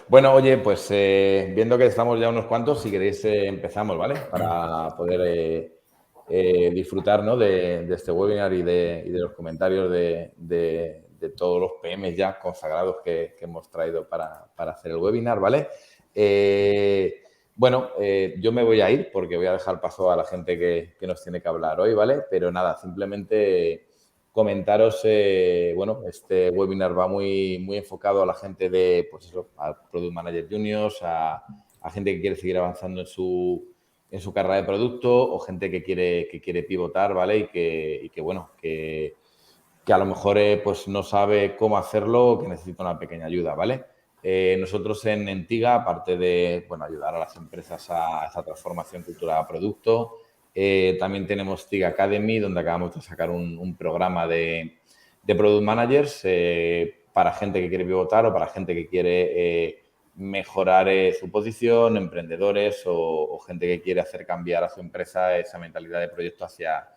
Bueno, oye, pues viendo que estamos ya unos cuantos, si queréis empezamos, ¿vale? Para poder disfrutar, ¿no? de este webinar y de los comentarios de todos los PMs ya consagrados que hemos traído para hacer el webinar, ¿vale? Yo me voy a ir porque voy a dejar paso a la gente que nos tiene que hablar hoy, ¿vale? Pero nada, simplemente comentaros, este webinar va muy enfocado a la gente de, pues eso, a Product Manager Juniors, a gente que quiere seguir avanzando en su carrera de producto o gente que quiere pivotar, ¿vale? Que a lo mejor pues no sabe cómo hacerlo o que necesita una pequeña ayuda, ¿vale? Nosotros en TIGA, aparte de ayudar a las empresas a esa transformación cultural a producto, también tenemos TIGA Academy, donde acabamos de sacar un programa de Product Managers para gente que quiere pivotar o para gente que quiere mejorar su posición, emprendedores o gente que quiere hacer cambiar a su empresa esa mentalidad de proyecto hacia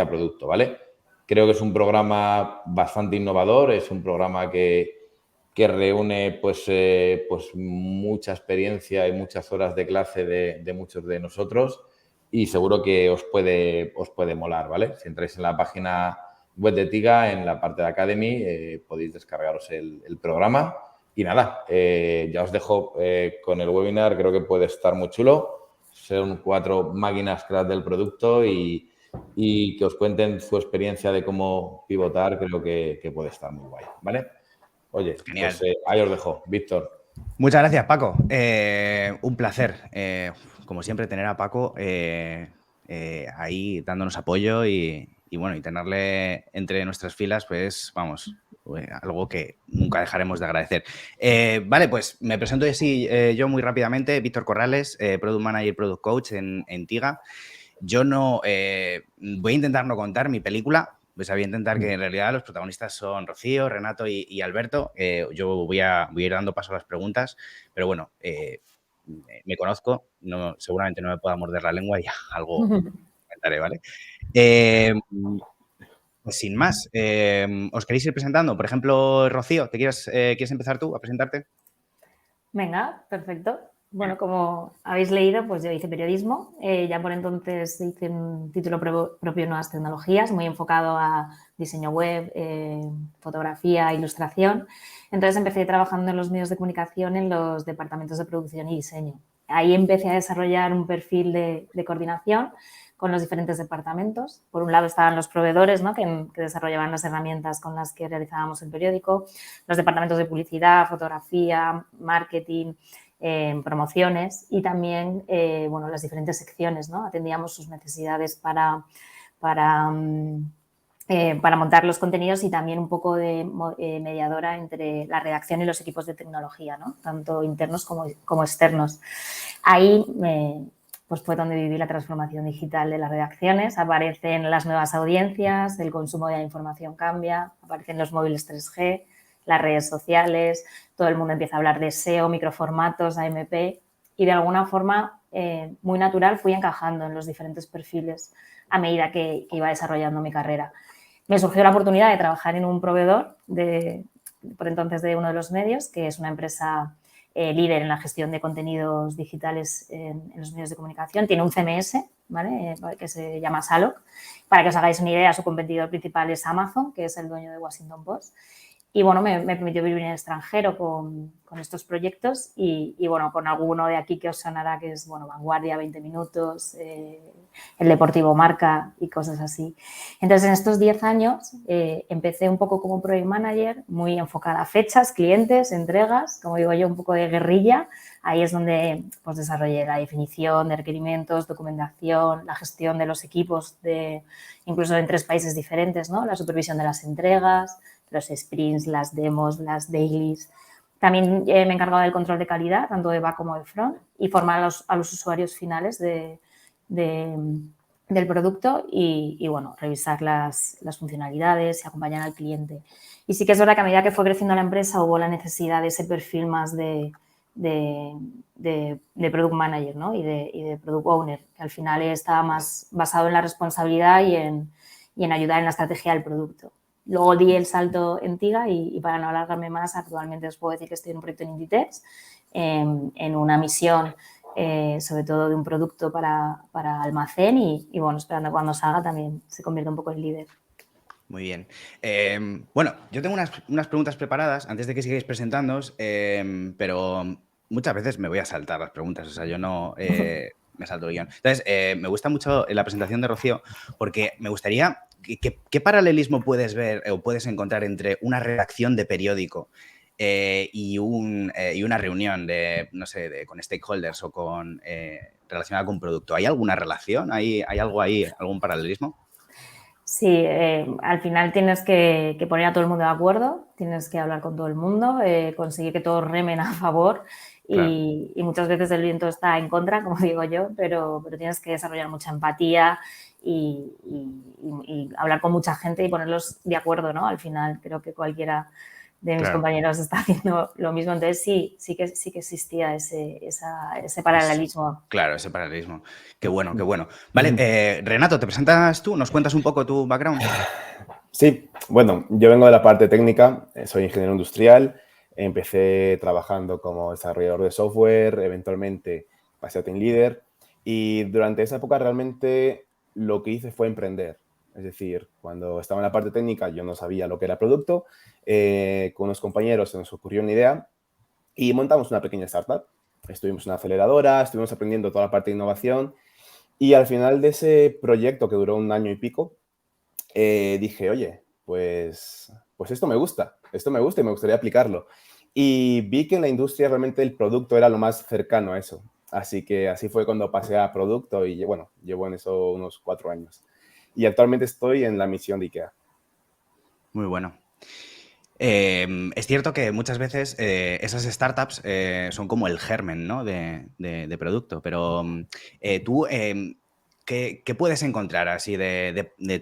producto, ¿vale? Creo que es un programa bastante innovador, es un programa que reúne pues mucha experiencia y muchas horas de clase de muchos de nosotros y seguro que os puede molar, ¿vale? Si entráis en la página web de TIGA, en la parte de Academy, podéis descargaros el programa. Y nada, ya os dejo con el webinar, creo que puede estar muy chulo. Son 4 máquinas crack del producto y que os cuenten su experiencia de cómo pivotar, creo que puede estar muy guay, ¿vale? Oye, Genial. pues ahí os dejo. Víctor. Muchas gracias, Paco. Un placer, como siempre, tener a Paco ahí dándonos apoyo y tenerle entre nuestras filas, pues vamos, algo que nunca dejaremos de agradecer. Vale, pues me presento yo muy rápidamente, Víctor Corrales, Product Manager, Product Coach en TIGA. Yo voy a intentar no contar mi película. Pues voy a intentar que en realidad los protagonistas son Rocío, Renato y Alberto. Yo voy a ir dando paso a las preguntas, pero bueno, me conozco, seguramente no me pueda morder la lengua y algo comentaré, ¿vale? Pues sin más, ¿os queréis ir presentando? Por ejemplo, Rocío, ¿quieres empezar tú a presentarte? Venga, perfecto. Bueno, como habéis leído, pues yo hice periodismo. Ya por entonces hice un título propio en Nuevas Tecnologías, muy enfocado a diseño web, fotografía, ilustración. Entonces empecé trabajando en los medios de comunicación en los departamentos de producción y diseño. Ahí empecé a desarrollar un perfil de coordinación con los diferentes departamentos. Por un lado estaban los proveedores, ¿no? que desarrollaban las herramientas con las que realizábamos el periódico, los departamentos de publicidad, fotografía, marketing, promociones y también las diferentes secciones, ¿no? Atendíamos sus necesidades para montar los contenidos y también un poco de mediadora entre la redacción y los equipos de tecnología, ¿no? Tanto internos como externos. Ahí pues fue donde viví la transformación digital de las redacciones, aparecen las nuevas audiencias, el consumo de la información cambia, aparecen los móviles 3G, las redes sociales, todo el mundo empieza a hablar de SEO, microformatos, AMP y de alguna forma muy natural fui encajando en los diferentes perfiles a medida que iba desarrollando mi carrera. Me surgió la oportunidad de trabajar en un proveedor por entonces de uno de los medios, que es una empresa líder en la gestión de contenidos digitales en los medios de comunicación. Tiene un CMS, ¿vale? Que se llama Saloc. Para que os hagáis una idea, su competidor principal es Amazon, que es el dueño de Washington Post. Y, bueno, me permitió vivir en el extranjero con estos proyectos y, bueno, con alguno de aquí que os sonará, que es, bueno, Vanguardia, 20 minutos, el Deportivo Marca y cosas así. Entonces, en estos 10 años empecé un poco como Project Manager, muy enfocada a fechas, clientes, entregas, como digo yo, un poco de guerrilla. Ahí es donde pues, desarrollé la definición de requerimientos, documentación, la gestión de los equipos, incluso en 3 países diferentes, ¿no? La supervisión de las entregas, los sprints, las demos, las dailies. También me he encargado del control de calidad, tanto de back como de front, y formar a los usuarios finales del producto y, bueno, revisar las funcionalidades y acompañar al cliente. Y sí que es verdad que a medida que fue creciendo la empresa hubo la necesidad de ese perfil más de Product Manager, ¿no? y de Product Owner, que al final estaba más basado en la responsabilidad y en ayudar en la estrategia del producto. Luego di el salto en TIGA y para no alargarme más, actualmente os puedo decir que estoy en un proyecto en Inditex en una misión, sobre todo de un producto para almacén y, bueno, esperando cuando salga también se convierta un poco en líder. Muy bien. Bueno, yo tengo unas preguntas preparadas antes de que sigáis presentándoos, pero muchas veces me voy a saltar las preguntas, o sea, yo no me salto el guión. Entonces, me gusta mucho la presentación de Rocío porque me gustaría, ¿qué paralelismo puedes ver o puedes encontrar entre una redacción de periódico y una reunión de, no sé, con stakeholders o relacionada con un producto? ¿Hay alguna relación? ¿Hay algo ahí, algún paralelismo? Sí, al final tienes que poner a todo el mundo de acuerdo, tienes que hablar con todo el mundo, conseguir que todos remen a favor y, claro, y muchas veces el viento está en contra, como digo yo, pero tienes que desarrollar mucha empatía y hablar con mucha gente y ponerlos de acuerdo, ¿no? Al final creo que cualquiera de mis compañeros está haciendo lo mismo. Entonces sí que existía ese paralelismo. Claro, ese paralelismo. Qué bueno, qué bueno. Vale, Renato, ¿te presentas tú? ¿Nos cuentas un poco tu background? Sí, bueno, yo vengo de la parte técnica, soy ingeniero industrial, empecé trabajando como desarrollador de software, eventualmente pasé a team leader y durante esa época realmente lo que hice fue emprender. Es decir, cuando estaba en la parte técnica yo no sabía lo que era producto, con unos compañeros se nos ocurrió una idea y montamos una pequeña startup. Estuvimos en una aceleradora, estuvimos aprendiendo toda la parte de innovación y al final de ese proyecto que duró 1 año y pico, dije, oye, pues esto me gusta y me gustaría aplicarlo. Y vi que en la industria realmente el producto era lo más cercano a eso. Así que así fue cuando pasé a producto y, bueno, llevo en eso unos 4 años. Y actualmente estoy en la misión de IKEA. Muy bueno. Es cierto que muchas veces esas startups son como el germen, ¿no? de producto, pero tú, ¿qué puedes encontrar así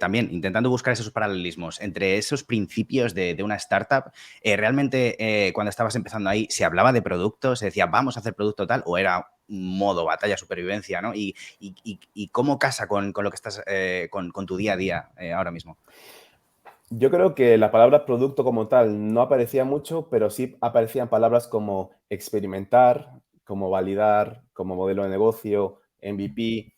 también intentando buscar esos paralelismos entre esos principios de una startup? ¿Realmente cuando estabas empezando ahí se hablaba de productos, se decía vamos a hacer producto tal o era un modo batalla, supervivencia, ¿no? ¿Y cómo casa con lo que estás, con tu día a día ahora mismo? Yo creo que la palabra producto como tal no aparecía mucho, pero sí aparecían palabras como experimentar, como validar, como modelo de negocio, MVP.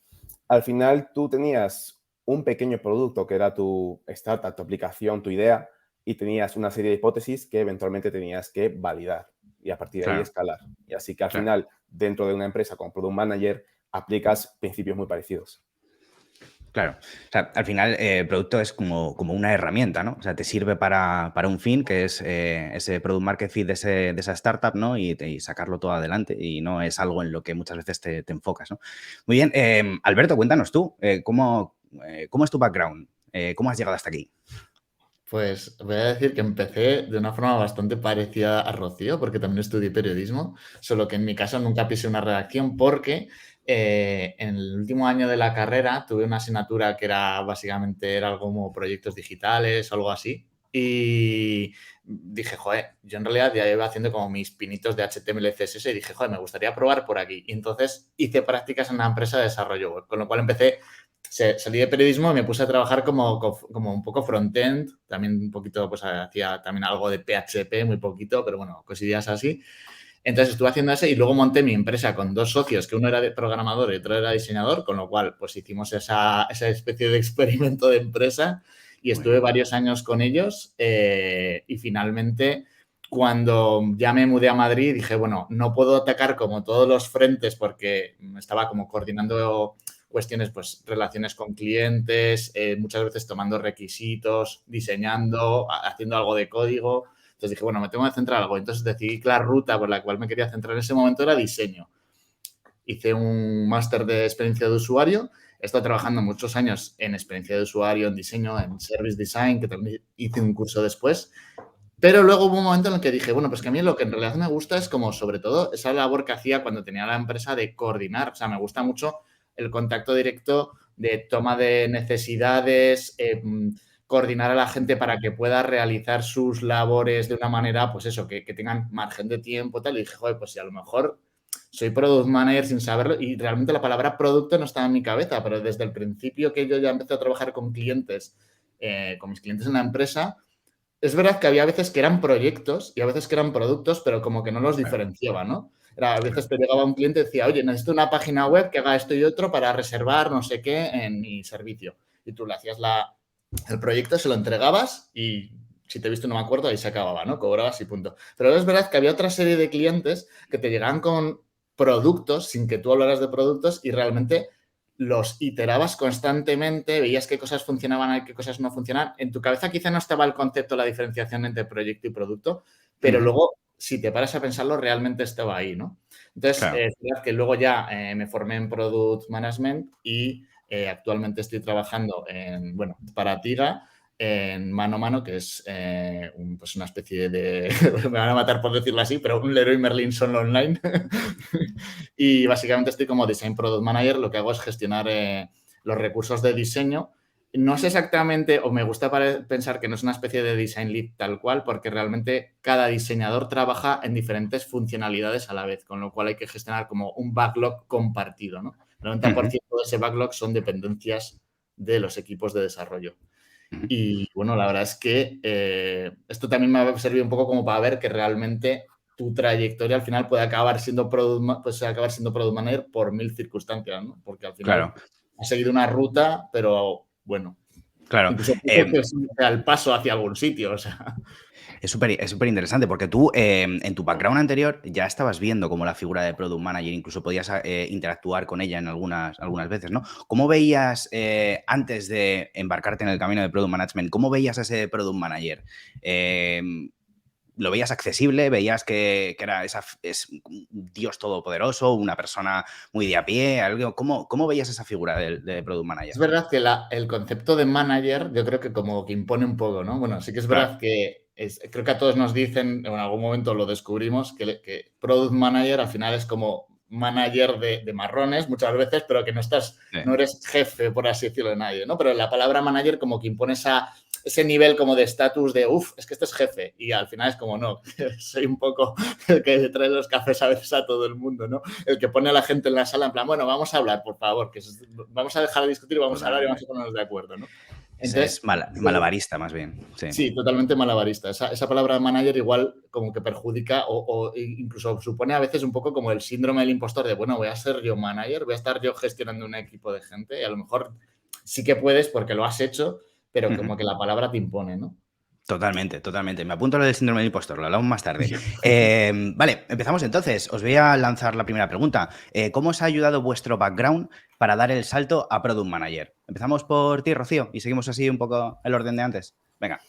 Al final tú tenías un pequeño producto que era tu startup, tu aplicación, tu idea, y tenías una serie de hipótesis que eventualmente tenías que validar y a partir de ahí Claro, escalar. Y así que al claro. final, dentro de una empresa como Product Manager, aplicas principios muy parecidos. Claro. O sea, al final, el producto es como una herramienta, ¿no? O sea, te sirve para un fin, que es ese product market fit de esa startup, ¿no? Y sacarlo todo adelante. Y no es algo en lo que muchas veces te enfocas, ¿no? Muy bien. Alberto, cuéntanos tú, ¿cómo es tu background? ¿Cómo has llegado hasta aquí? Pues voy a decir que empecé de una forma bastante parecida a Rocío, porque también estudié periodismo, solo que en mi caso nunca pisé una redacción porque en el último año de la carrera tuve una asignatura que era básicamente era algo como proyectos digitales o algo así. Y dije, joder, yo en realidad ya iba haciendo como mis pinitos de HTML, CSS y dije, joder, me gustaría probar por aquí. Y entonces hice prácticas en una empresa de desarrollo web, con lo cual empecé salí de periodismo y me puse a trabajar como un poco front-end, también un poquito, pues hacía también algo de PHP, muy poquito, pero bueno, cosillas así. Entonces estuve haciendo eso y luego monté mi empresa con 2 socios, que uno era programador y otro era diseñador, con lo cual pues hicimos esa especie de experimento de empresa y estuve varios años con ellos y finalmente cuando ya me mudé a Madrid dije, bueno, no puedo atacar como todos los frentes porque estaba como coordinando cuestiones, pues relaciones con clientes, muchas veces tomando requisitos, diseñando, haciendo algo de código. Entonces dije, bueno, me tengo que centrar en algo. Entonces decidí que la ruta por la cual me quería centrar en ese momento era diseño. Hice un máster de experiencia de usuario. He estado trabajando muchos años en experiencia de usuario, en diseño, en service design, que también hice un curso después. Pero luego hubo un momento en el que dije, bueno, pues que a mí lo que en realidad me gusta es como sobre todo esa labor que hacía cuando tenía la empresa de coordinar. O sea, me gusta mucho el contacto directo de toma de necesidades, coordinar a la gente para que pueda realizar sus labores de una manera, pues eso, que tengan margen de tiempo y tal. Y dije, joder, pues si a lo mejor soy product manager sin saberlo y realmente la palabra producto no estaba en mi cabeza, pero desde el principio que yo ya empecé a trabajar con clientes, con mis clientes en la empresa, es verdad que había veces que eran proyectos y a veces que eran productos, pero como que no los diferenciaba, ¿no? A veces te llegaba un cliente y decía, oye, necesito una página web que haga esto y otro para reservar no sé qué en mi servicio. Y tú le hacías el proyecto, se lo entregabas y si te he visto no me acuerdo, ahí se acababa, ¿no? Cobrabas y punto. Pero es verdad que había otra serie de clientes que te llegaban con productos sin que tú hablaras de productos y realmente los iterabas constantemente, veías qué cosas funcionaban y qué cosas no funcionaban. En tu cabeza quizá no estaba el concepto, la diferenciación entre proyecto y producto, pero luego, si te paras a pensarlo, realmente estaba ahí, ¿no? Entonces, Claro. es verdad que luego ya me formé en Product Management y actualmente estoy trabajando para Tiga, en Mano a Mano, que es pues una especie de, me van a matar por decirlo así, pero un Leroy Merlin solo online. Y básicamente estoy como Design Product Manager, lo que hago es gestionar los recursos de diseño. No sé exactamente, o me gusta pensar que no es una especie de design lead tal cual, porque realmente cada diseñador trabaja en diferentes funcionalidades a la vez, con lo cual hay que gestionar como un backlog compartido, ¿no? El 90% de ese backlog son dependencias de los equipos de desarrollo. Y bueno, la verdad es que esto también me ha servido un poco como para ver que realmente tu trayectoria al final puede acabar siendo product manager por 1000 circunstancias, ¿no? Porque al final Claro, has seguido una ruta, pero bueno, claro. incluso puede que sea el paso hacia algún sitio, o sea. Es súper interesante porque tú en tu background anterior ya estabas viendo como la figura de Product Manager, incluso podías interactuar con ella en algunas veces, ¿no? ¿Cómo veías, antes de embarcarte en el camino de Product Management, cómo veías a ese Product Manager? ¿Lo veías accesible? ¿Veías que es un Dios todopoderoso, una persona muy de a pie? ¿Cómo veías esa figura de Product Manager? Es verdad que el concepto de manager yo creo que como que impone un poco, ¿no? Bueno, sí que es Claro. verdad que creo que a todos nos dicen, en algún momento lo descubrimos, que product manager al final es como manager de marrones muchas veces, pero que no eres jefe, por así decirlo, de nadie, ¿no? Pero la palabra manager como que impone ese nivel como de estatus de, es que este es jefe. Y al final es como, no, soy un poco el que trae los cafés a veces a todo el mundo, ¿no? El que pone a la gente en la sala en plan, bueno, vamos a hablar, por favor, vamos a dejar de discutir, vamos a hablar y vamos a ponernos de acuerdo, ¿no? Es Entonces, malabarista, más bien. sí, totalmente malabarista. Esa palabra manager igual como que perjudica o incluso supone a veces un poco como el síndrome del impostor de, bueno, voy a ser yo manager, voy a estar yo gestionando un equipo de gente y a lo mejor sí que puedes porque lo has hecho, pero como que la palabra te impone, ¿no? Totalmente. Me apunto lo del síndrome del impostor, lo hablamos más tarde. Vale, empezamos entonces. Os voy a lanzar la primera pregunta. ¿Cómo os ha ayudado vuestro background para dar el salto a Product Manager? Empezamos por ti, Rocío, y seguimos así un poco el orden de antes. Venga.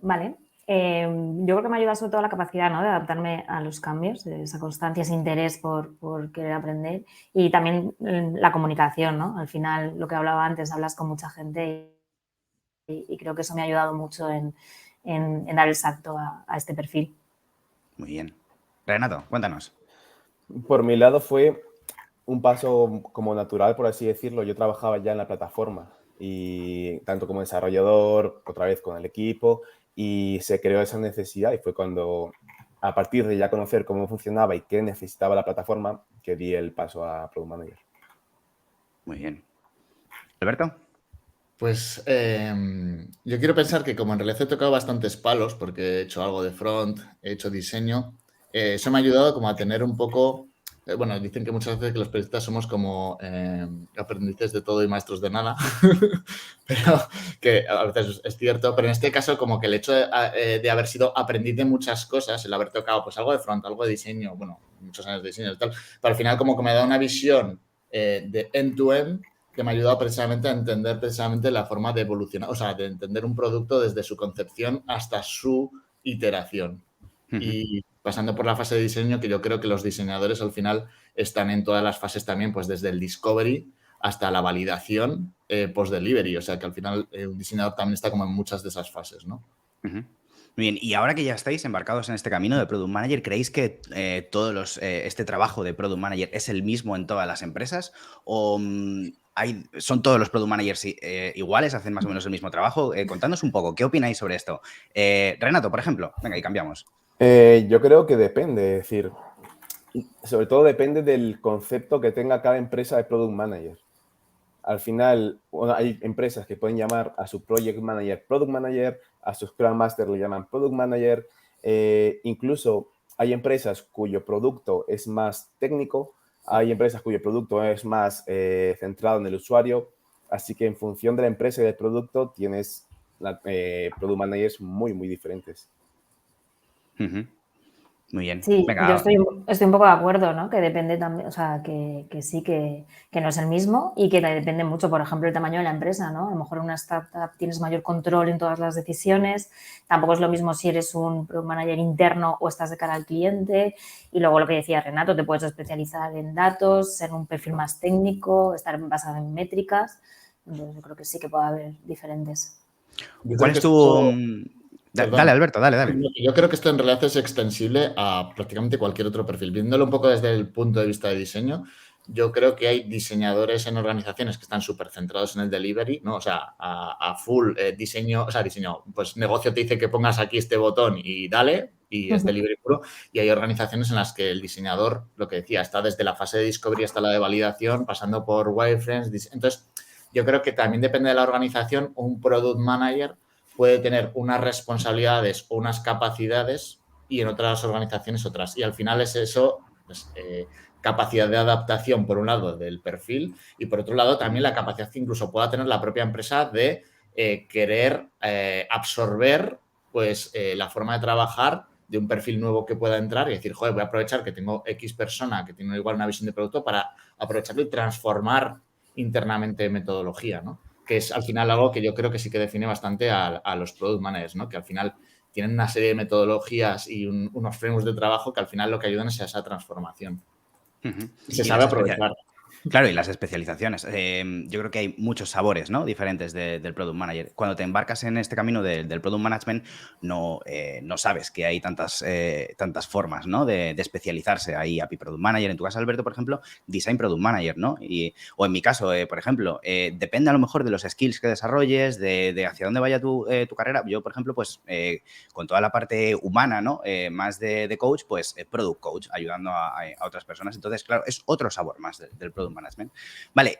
Vale. Yo creo que me ayuda sobre todo la capacidad, ¿no?, de adaptarme a los cambios, esa constancia, ese interés por querer aprender y también la comunicación, ¿no? Al final, lo que hablaba antes, hablas con mucha gente y creo que eso me ha ayudado mucho en dar el salto a este perfil. Muy bien. Renato, cuéntanos. Por mi lado fue un paso como natural, por así decirlo. Yo trabajaba ya en la plataforma y tanto como desarrollador, otra vez con el equipo, y se creó esa necesidad y fue cuando, a partir de ya conocer cómo funcionaba y qué necesitaba la plataforma, que di el paso a Product Manager. Muy bien. ¿Alberto? Pues yo quiero pensar que como en realidad he tocado bastantes palos, porque he hecho algo de front, he hecho diseño, eso me ha ayudado como a tener un poco, bueno, dicen que muchas veces que los periodistas somos como aprendices de todo y maestros de nada, pero que a veces es cierto, pero en este caso como que el hecho de haber sido aprendiz de muchas cosas, el haber tocado pues algo de front, algo de diseño, bueno, muchos años de diseño y tal, pero al final como que me da una visión de end-to-end que me ha ayudado precisamente a entender precisamente la forma de evolucionar, o sea, de entender un producto desde su concepción hasta su iteración. Y pasando por la fase de diseño, que yo creo que los diseñadores al final están en todas las fases también, pues desde el discovery hasta la validación post-delivery. O sea, que al final un diseñador también está como en muchas de esas fases, ¿no? Muy bien, y ahora que ya estáis embarcados en este camino de Product Manager, ¿creéis que este trabajo de Product Manager es el mismo en todas las empresas? ¿O son todos los Product Managers iguales, hacen más o menos el mismo trabajo? Contadnos un poco, ¿qué opináis sobre esto? Renato, por ejemplo, venga, y cambiamos. Yo creo que depende, es decir, sobre todo depende del concepto que tenga cada empresa de Product Manager. Al final, hay empresas que pueden llamar a su Project Manager, a su Scrum Master le llaman Product Manager. Incluso Hay empresas cuyo producto es más técnico, hay empresas cuyo producto es más centrado en el usuario, así que en función de la empresa y del producto tienes product managers muy, muy diferentes. Ujú. Muy bien. Sí, yo Venga, estoy un poco de acuerdo, ¿no? Que depende también, o sea, que sí, que no es el mismo y que depende mucho, por ejemplo, el tamaño de la empresa, ¿no? A lo mejor en una startup tienes mayor control en todas las decisiones, tampoco es lo mismo si eres un product manager interno o estás de cara al cliente, y luego lo que decía Renato, te puedes especializar en datos, ser un perfil más técnico, estar basado en métricas, entonces yo creo que sí que puede haber diferentes. Yo ¿cuál creo que es tu...? esto, Dale, perdón, Alberto, dale. yo creo que esto en realidad es extensible a prácticamente cualquier otro perfil. Viéndolo un poco desde el punto de vista de diseño, yo creo que hay diseñadores en organizaciones que están súper centrados en el delivery, ¿no? O sea, a full diseño, o sea, diseño, pues negocio te dice que pongas aquí este botón y dale, y es delivery puro. Y hay organizaciones en las que el diseñador, lo que decía, está desde la fase de discovery hasta la de validación, pasando por wireframes. Entonces, yo creo que también depende de la organización, un product manager puede tener unas responsabilidades o unas capacidades y en otras organizaciones otras. Y al final es eso, pues, capacidad de adaptación, por un lado, del perfil y, por otro lado, también la capacidad que incluso pueda tener la propia empresa de querer absorber pues, la forma de trabajar de un perfil nuevo que pueda entrar y decir, joder, voy a aprovechar que tengo X persona que tiene igual una visión de producto para aprovecharlo y transformar internamente metodología, ¿no? Que es al final algo que yo creo que sí que define bastante a los product managers, ¿no? Que al final tienen una serie de metodologías y unos frameworks de trabajo que al final lo que ayudan es a esa transformación. Ujú. Y se Y sabe aprovechar. Claro, y las especializaciones. Yo creo que hay muchos sabores, ¿no? Diferentes del Product Manager. Cuando te embarcas en este camino del Product Management, no sabes que hay tantas formas, ¿no? De especializarse. Hay API Product Manager, en tu caso, Alberto, por ejemplo, Design Product Manager, ¿no? O en mi caso, por ejemplo, depende a lo mejor de los skills que desarrolles, de hacia dónde vaya tu carrera. Yo, por ejemplo, pues con toda la parte humana, ¿no? Más de coach, pues Product Coach, ayudando a otras personas. Entonces, claro, es otro sabor más del Product Management. Vale,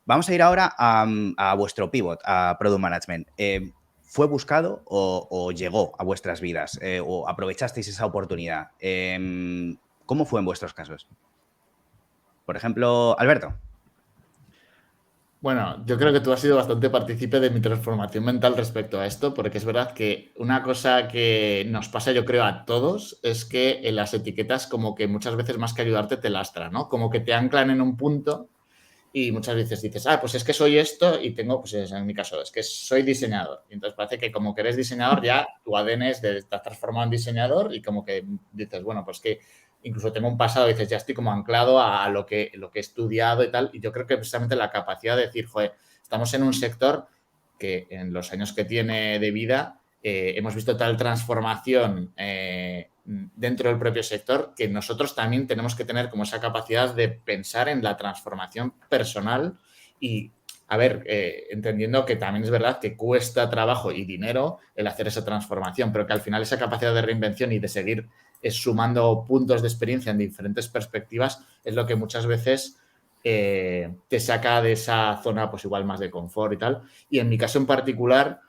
vamos a ir ahora a vuestro pivot, a Product Management. ¿Fue buscado o llegó a vuestras vidas? ¿O aprovechasteis esa oportunidad? ¿Cómo fue en vuestros casos? Por ejemplo, Alberto. Bueno, yo creo que tú has sido bastante partícipe de mi transformación mental respecto a esto, porque es verdad que una cosa que nos pasa, yo creo, a todos, es que en las etiquetas como que muchas veces más que ayudarte te lastran, ¿no? Como que te anclan en un punto y muchas veces dices, pues es que soy esto y tengo, pues en mi caso, es que soy diseñador. Y entonces parece que como que eres diseñador ya tu ADN estás transformado en diseñador y como que dices, bueno, pues que incluso tengo un pasado, dices, ya estoy como anclado a lo que he estudiado y tal. Y yo creo que precisamente la capacidad de decir, joder, estamos en un sector que en los años que tiene de vida hemos visto tal transformación dentro del propio sector que nosotros también tenemos que tener como esa capacidad de pensar en la transformación personal y, a ver, entendiendo que también es verdad que cuesta trabajo y dinero el hacer esa transformación, pero que al final esa capacidad de reinvención y de seguir sumando puntos de experiencia en diferentes perspectivas es lo que muchas veces te saca de esa zona pues igual más de confort y tal. Y en mi caso en particular,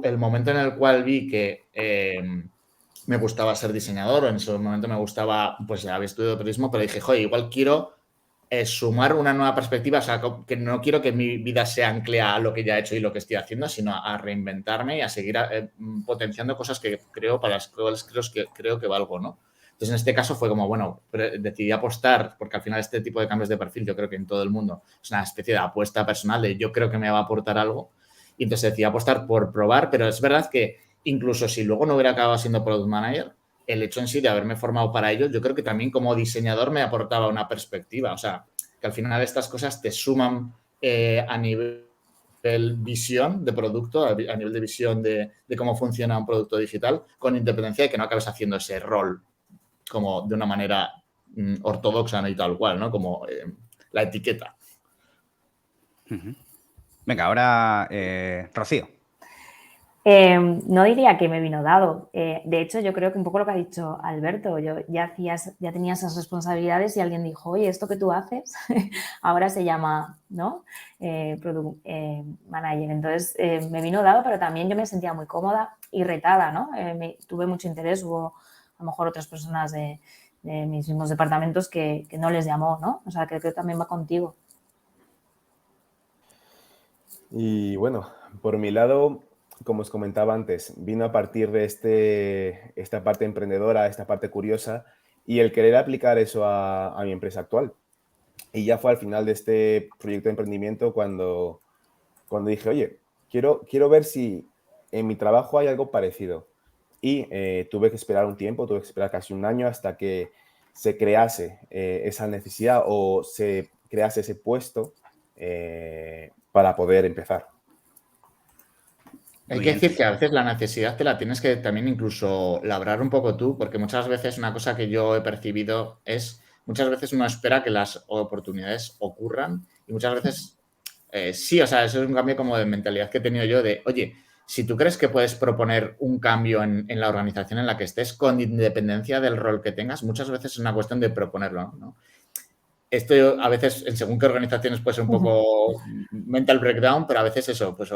el momento en el cual vi que me gustaba ser diseñador o en ese momento me gustaba, pues había estudiado periodismo, pero dije, joder, igual quiero sumar una nueva perspectiva, o sea, que no quiero que mi vida se ancle a lo que ya he hecho y lo que estoy haciendo, sino a reinventarme y a seguir potenciando cosas que creo para las cuales creo que valgo, ¿no? Entonces, en este caso fue como, bueno, decidí apostar, porque al final este tipo de cambios de perfil, yo creo que en todo el mundo es una especie de apuesta personal de yo creo que me va a aportar algo. Y entonces decidí apostar por probar, pero es verdad que incluso si luego no hubiera acabado siendo product manager, el hecho en sí de haberme formado para ello, yo creo que también como diseñador me aportaba una perspectiva. O sea, que al final estas cosas te suman a nivel visión de producto, a nivel de visión de cómo funciona un producto digital, con independencia de que no acabes haciendo ese rol como de una manera ortodoxa, ¿no? Y tal cual, ¿no? Como la etiqueta. Venga, ahora Rocío. No diría que me vino dado. De hecho, yo creo que un poco lo que ha dicho Alberto, yo ya tenía esas responsabilidades y alguien dijo, oye, esto que tú haces ahora se llama, ¿no? Product Manager. Entonces, me vino dado, pero también yo me sentía muy cómoda y retada, ¿no? Tuve mucho interés, hubo lo mejor otras personas de mis mismos departamentos que no les llamó, ¿no? O sea, que creo que también va contigo. Y bueno, por mi lado, como os comentaba antes, vino a partir de esta parte emprendedora, esta parte curiosa y el querer aplicar eso a mi empresa actual. Y ya fue al final de este proyecto de emprendimiento cuando dije, oye, quiero ver si en mi trabajo hay algo parecido. Y tuve que esperar un tiempo, tuve que esperar casi un año hasta que se crease esa necesidad o se crease ese puesto para poder empezar. Hay Muy que bien. decir que a veces la necesidad te la tienes que también incluso labrar un poco tú, porque muchas veces una cosa que yo he percibido es, muchas veces uno espera que las oportunidades ocurran y muchas veces sí, o sea, eso es un cambio como de mentalidad que he tenido yo de, oye, si tú crees que puedes proponer un cambio en la organización en la que estés, con independencia del rol que tengas, muchas veces es una cuestión de proponerlo, ¿no? Esto a veces, en según qué organizaciones, puede ser un poco mental breakdown, pero a veces eso, pues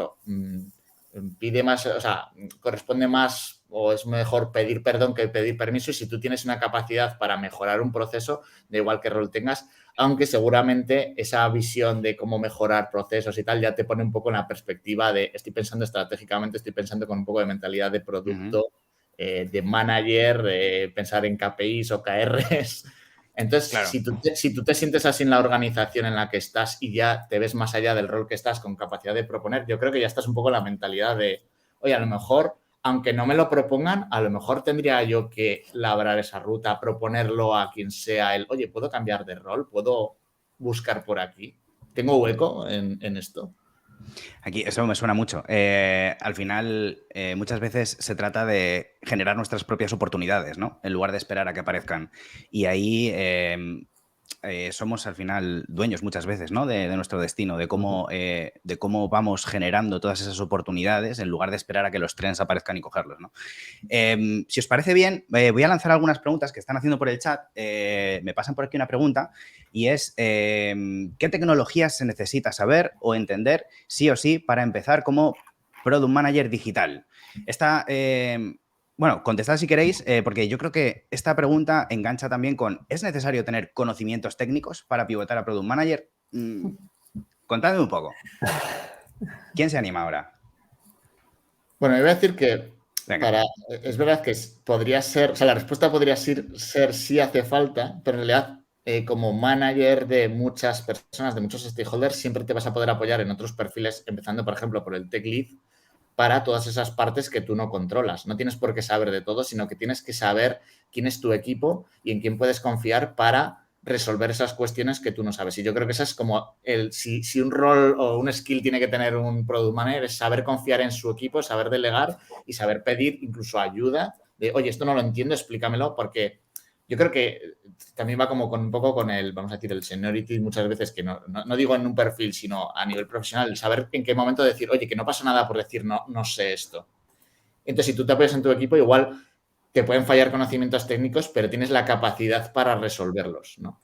pide más, o sea, corresponde más o es mejor pedir perdón que pedir permiso y si tú tienes una capacidad para mejorar un proceso, da igual qué rol tengas, aunque seguramente esa visión de cómo mejorar procesos y tal ya te pone un poco en la perspectiva de estoy pensando estratégicamente, estoy pensando con un poco de mentalidad de producto, de manager, de pensar en KPIs o KRs. Entonces, Claro. si tú te sientes así en la organización en la que estás y ya te ves más allá del rol que estás con capacidad de proponer, yo creo que ya estás un poco en la mentalidad de, oye, a lo mejor, aunque no me lo propongan, a lo mejor tendría yo que labrar esa ruta, proponerlo a quien sea el, oye, ¿puedo cambiar de rol? ¿Puedo buscar por aquí? ¿Tengo hueco en esto? Aquí eso me suena mucho. Al final, muchas veces se trata de generar nuestras propias oportunidades, ¿no? En lugar de esperar a que aparezcan. Y ahí somos al final dueños muchas veces, ¿no? De nuestro destino, de cómo vamos generando todas esas oportunidades en lugar de esperar a que los trenes aparezcan y cogerlos, ¿no? Si os parece bien, voy a lanzar algunas preguntas que están haciendo por el chat. Me pasan por aquí una pregunta y es ¿qué tecnologías se necesita saber o entender sí o sí para empezar como Product Manager digital? Bueno, contestad si queréis, porque yo creo que esta pregunta engancha también con ¿es necesario tener conocimientos técnicos para pivotar a Product Manager? Contadme un poco. ¿Quién se anima ahora? Bueno, yo voy a decir que Venga. es verdad que podría ser, o sea, la respuesta podría ser sí hace falta, pero en realidad como manager de muchas personas, de muchos stakeholders, siempre te vas a poder apoyar en otros perfiles, empezando, por ejemplo, por el tech lead, para todas esas partes que tú no controlas. No tienes por qué saber de todo, sino que tienes que saber quién es tu equipo y en quién puedes confiar para resolver esas cuestiones que tú no sabes. Y yo creo que esa es como si un rol o un skill tiene que tener un product manager, es saber confiar en su equipo, saber delegar y saber pedir incluso ayuda de, oye, esto no lo entiendo, explícamelo, porque yo creo que también va como con un poco con el, vamos a decir, el seniority muchas veces, que no digo en un perfil, sino a nivel profesional, saber en qué momento decir, oye, que no pasa nada por decir no sé esto. Entonces, si tú te apoyas en tu equipo, igual te pueden fallar conocimientos técnicos, pero tienes la capacidad para resolverlos, ¿no?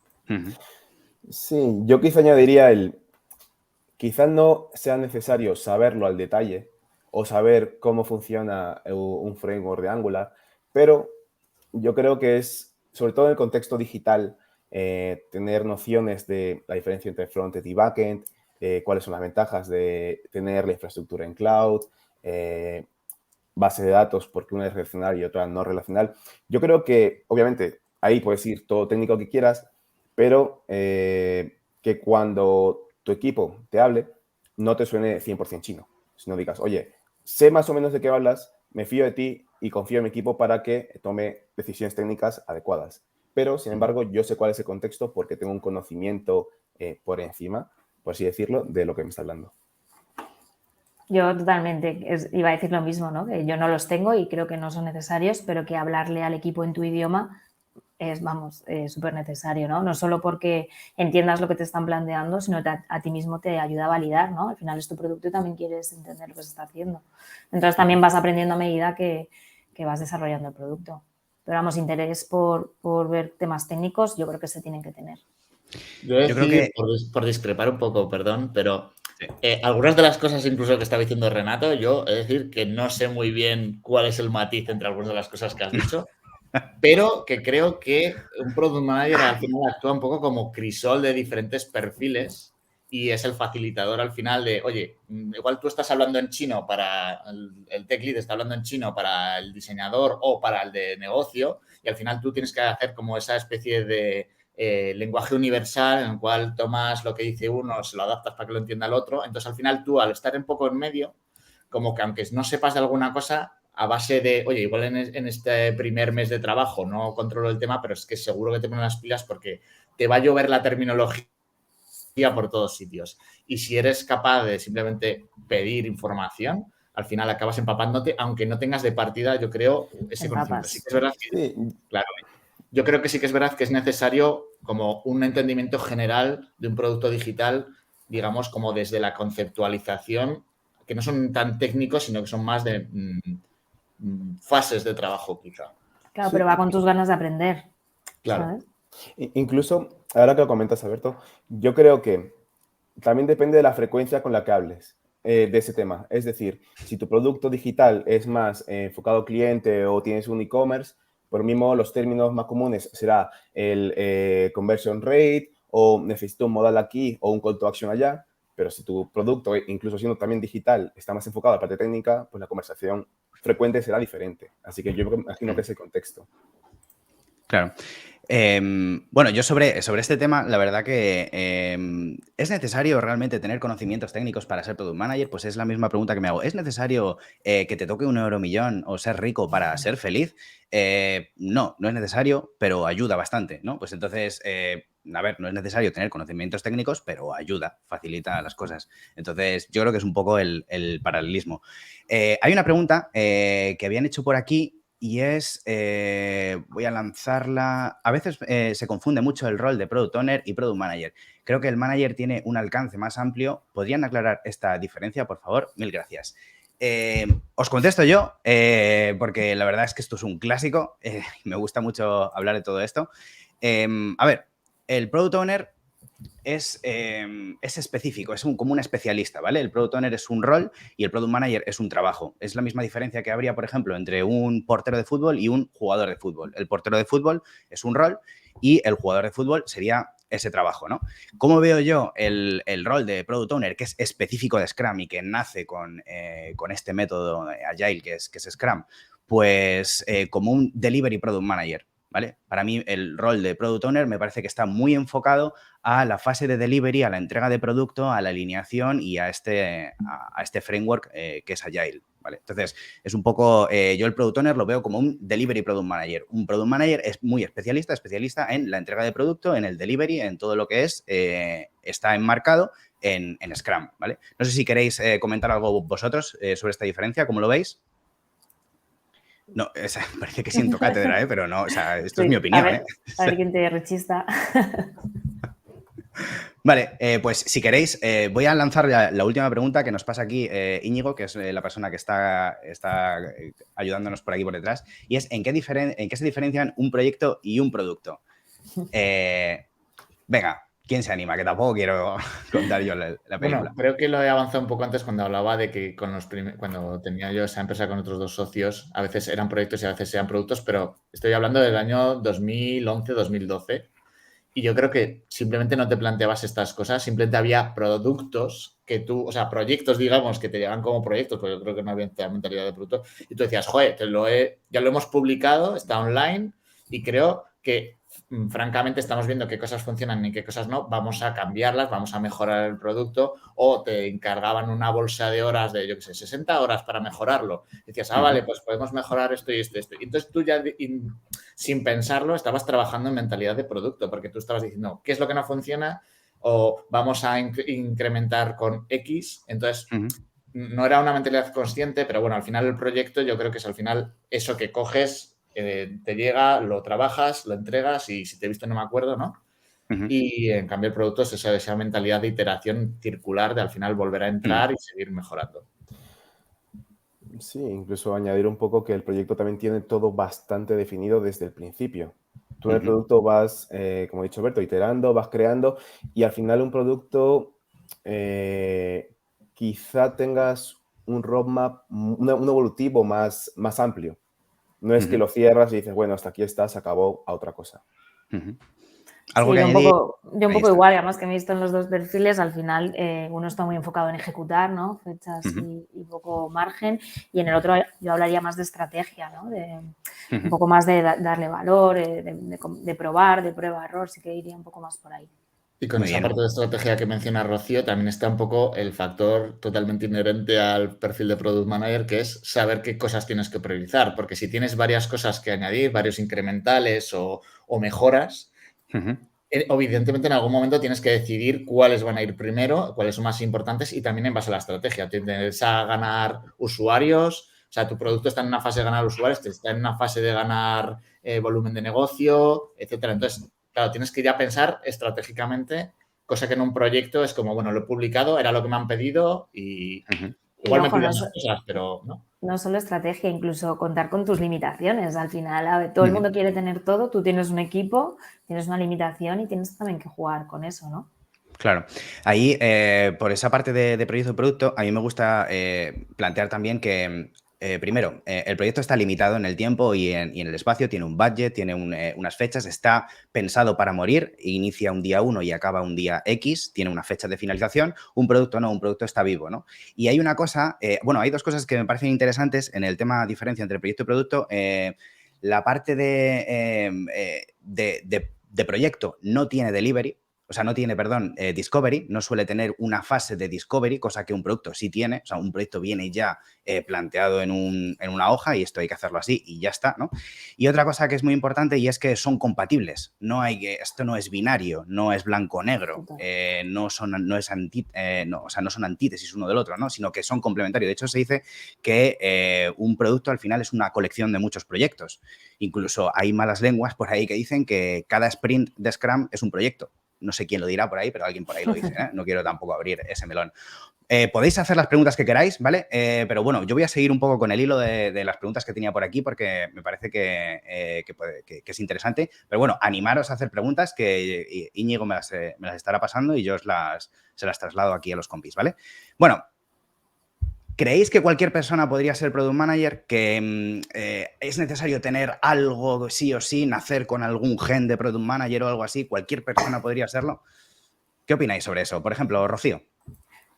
Sí, yo quizá añadiría quizás no sea necesario saberlo al detalle o saber cómo funciona un framework de Angular, pero yo creo que es, sobre todo en el contexto digital, tener nociones de la diferencia entre frontend y backend, cuáles son las ventajas de tener la infraestructura en cloud, base de datos, porque una es relacional y otra no relacional. Yo creo que, obviamente, ahí puedes ir todo técnico que quieras, pero que cuando tu equipo te hable, no te suene 100% chino, sino digas, oye, sé más o menos de qué hablas, me fío de ti y confío en mi equipo para que tome decisiones técnicas adecuadas. Pero, sin embargo, yo sé cuál es el contexto porque tengo un conocimiento por encima, por así decirlo, de lo que me está hablando. Yo totalmente iba a decir lo mismo, ¿no? Que yo no los tengo y creo que no son necesarios, pero que hablarle al equipo en tu idioma es, vamos, súper necesario, ¿no? No solo porque entiendas lo que te están planteando, sino que a ti mismo te ayuda a validar, ¿no? Al final es tu producto y también quieres entender lo que se está haciendo. Entonces también vas aprendiendo a medida que vas desarrollando el producto. Pero vamos, interés por ver temas técnicos, yo creo que se tienen que tener. Yo creo que, por discrepar un poco, perdón, pero algunas de las cosas incluso que estaba diciendo Renato, yo he de decir que no sé muy bien cuál es el matiz entre algunas de las cosas que has dicho, pero que creo que un product manager al final actúa un poco como crisol de diferentes perfiles y es el facilitador al final de, oye, igual tú estás hablando en chino para el tech lead, está hablando en chino para el diseñador o para el de negocio y al final tú tienes que hacer como esa especie de lenguaje universal en el cual tomas lo que dice uno, se lo adaptas para que lo entienda el otro. Entonces, al final tú, al estar un poco en medio, como que aunque no sepas de alguna cosa, a base de, oye, igual en este primer mes de trabajo no controlo el tema, pero es que seguro que te ponen las pilas porque te va a llover la terminología por todos sitios. Y si eres capaz de simplemente pedir información, al final acabas empapándote, aunque no tengas de partida, yo creo, ese conocimiento. Sí que es verdad que, Sí, claro, yo creo que sí que es verdad que es necesario como un entendimiento general de un producto digital, digamos, como desde la conceptualización, que no son tan técnicos, sino que son más de fases de trabajo, quizá. Claro, sí. pero va con tus ganas de aprender, Claro. ¿sabes? Incluso, ahora que lo comentas, Alberto, yo creo que también depende de la frecuencia con la que hables de ese tema. Es decir, si tu producto digital es más enfocado al cliente o tienes un e-commerce, por lo mismo los términos más comunes será el conversion rate o necesito un modal aquí o un call to action allá. Pero si tu producto, incluso siendo también digital, está más enfocado a la parte técnica, pues la conversación frecuente será diferente. Así que yo me imagino que ese contexto. Claro. Bueno, yo sobre este tema, la verdad que ¿es necesario realmente tener conocimientos técnicos para ser product manager? Pues es la misma pregunta que me hago. ¿Es necesario que te toque un euromillón o ser rico para ser feliz? No, no es necesario, pero ayuda bastante, ¿no? Pues entonces, a ver, no es necesario tener conocimientos técnicos, pero ayuda, facilita las cosas. Entonces, yo creo que es un poco el paralelismo. Hay una pregunta que habían hecho por aquí. Y es, voy a lanzarla, a veces se confunde mucho el rol de Product Owner y Product Manager. Creo que el Manager tiene un alcance más amplio. ¿Podrían aclarar esta diferencia, por favor? Mil gracias. Os contesto yo, porque la verdad es que esto es un clásico. Me gusta mucho hablar de todo esto. A ver, el Product Owner es específico, es como un especialista, ¿vale? El Product Owner es un rol y el Product Manager es un trabajo. Es la misma diferencia que habría, por ejemplo, entre un portero de fútbol y un jugador de fútbol. El portero de fútbol es un rol y el jugador de fútbol sería ese trabajo, ¿no? ¿Cómo veo yo el rol de Product Owner, que es específico de Scrum y que nace con este método Agile que es Scrum? Pues como un Delivery Product Manager, ¿vale? Para mí el rol de Product Owner me parece que está muy enfocado a la fase de delivery, a la entrega de producto, a la alineación y a este framework que es Agile, ¿vale? Entonces, es un poco, yo el Product Owner lo veo como un Delivery Product Manager. Un Product Manager es muy especialista en la entrega de producto, en el delivery, en todo lo que está enmarcado en Scrum, ¿vale? No sé si queréis comentar algo vosotros sobre esta diferencia, ¿cómo lo veis? No, parece que siento cátedra, pero no, o sea, esto es mi opinión. A ver quién te rechista. Vale, pues si queréis, voy a lanzar la última pregunta que nos pasa aquí Íñigo, que es la persona que está ayudándonos por aquí por detrás, y es ¿en qué se diferencian un proyecto y un producto? Venga, ¿quién se anima? Que tampoco quiero contar yo la película. Bueno, creo que lo he avanzado un poco antes cuando hablaba de que cuando tenía yo esa empresa con otros dos socios, a veces eran proyectos y a veces eran productos, pero estoy hablando del año 2011-2012 y yo creo que simplemente no te planteabas estas cosas, simplemente había productos que tú, o sea, proyectos, digamos, que te llegan como proyectos, porque yo creo que no había mentalidad de producto, y tú decías, joder, ya lo hemos publicado, está online y creo que francamente estamos viendo qué cosas funcionan y qué cosas no, vamos a cambiarlas, vamos a mejorar el producto o te encargaban una bolsa de horas de, yo qué sé, 60 horas para mejorarlo. Y decías, vale, pues podemos mejorar esto y esto y esto. Y entonces tú ya sin pensarlo estabas trabajando en mentalidad de producto porque tú estabas diciendo, ¿qué es lo que no funciona? O vamos a incrementar con X. Entonces, no era una mentalidad consciente, pero bueno, al final el proyecto yo creo que es al final eso que coges te llega, lo trabajas, lo entregas y si te he visto no me acuerdo, ¿no? Y en cambio el producto es esa mentalidad de iteración circular de al final volver a entrar y seguir mejorando. Sí, incluso añadir un poco que el proyecto también tiene todo bastante definido desde el principio. Tú en el producto vas, como ha dicho Alberto, iterando, vas creando y al final un producto quizá tengas un roadmap, un evolutivo más amplio. No es que lo cierras y dices, bueno, hasta aquí está, se acabó, a otra cosa. ¿Algo Sí, que yo un añadir? poco, Ahí está. igual, además que me he visto en los dos perfiles, al final uno está muy enfocado en ejecutar, ¿no? Fechas y poco margen, y en el otro yo hablaría más de estrategia, ¿no? Un poco más de darle valor, de probar, de prueba-error, sí que iría un poco más por ahí. Y con Muy esa bien. parte de estrategia que menciona Rocío, también está un poco el factor totalmente inherente al perfil de Product Manager, que es saber qué cosas tienes que priorizar. Porque si tienes varias cosas que añadir, varios incrementales o mejoras, evidentemente en algún momento tienes que decidir cuáles van a ir primero, cuáles son más importantes y también en base a la estrategia. ¿Te interesa ganar usuarios? O sea, tu producto está en una fase de ganar usuarios, está en una fase de ganar volumen de negocio, etcétera. Entonces, claro, tienes que ya pensar estratégicamente, cosa que en un proyecto es como, bueno, lo he publicado, era lo que me han pedido y igual me ojo, piden más cosas, pero no. No solo estrategia, incluso contar con tus limitaciones. Al final, a ver, todo el mundo quiere tener todo, tú tienes un equipo, tienes una limitación y tienes también que jugar con eso, ¿no? Claro. Ahí, por esa parte de proyecto de producto, a mí me gusta plantear también que, primero, el proyecto está limitado en el tiempo y en el espacio, tiene un budget, tiene unas fechas, está pensado para morir, inicia un día 1 y acaba un día X, tiene una fecha de finalización. Un producto no, un producto está vivo, ¿no? Y hay una cosa, bueno, hay dos cosas que me parecen interesantes en el tema diferencia entre proyecto y producto. La parte de proyecto no tiene delivery. O sea, no tiene, perdón, discovery, no suele tener una fase de discovery, cosa que un producto sí tiene. O sea, un proyecto viene ya planteado en una hoja y esto hay que hacerlo así y ya está, ¿no? Y otra cosa que es muy importante y es que son compatibles. Esto no es binario, no es blanco-negro, no son antítesis uno del otro, ¿no? Sino que son complementarios. De hecho, se dice que un producto al final es una colección de muchos proyectos. Incluso hay malas lenguas por ahí que dicen que cada sprint de Scrum es un proyecto. No sé quién lo dirá por ahí, pero alguien por ahí lo dice, ¿eh? No quiero tampoco abrir ese melón. Podéis hacer las preguntas que queráis, ¿vale? Pero bueno, yo voy a seguir un poco con el hilo de las preguntas que tenía por aquí porque me parece que es interesante. Pero bueno, animaros a hacer preguntas que Íñigo me las estará pasando y yo se las traslado aquí a los compis, ¿vale? Bueno, ¿creéis que cualquier persona podría ser Product Manager? ¿Que es necesario tener algo sí o sí, nacer con algún gen de Product Manager o algo así? ¿Cualquier persona podría serlo? ¿Qué opináis sobre eso? Por ejemplo, Rocío.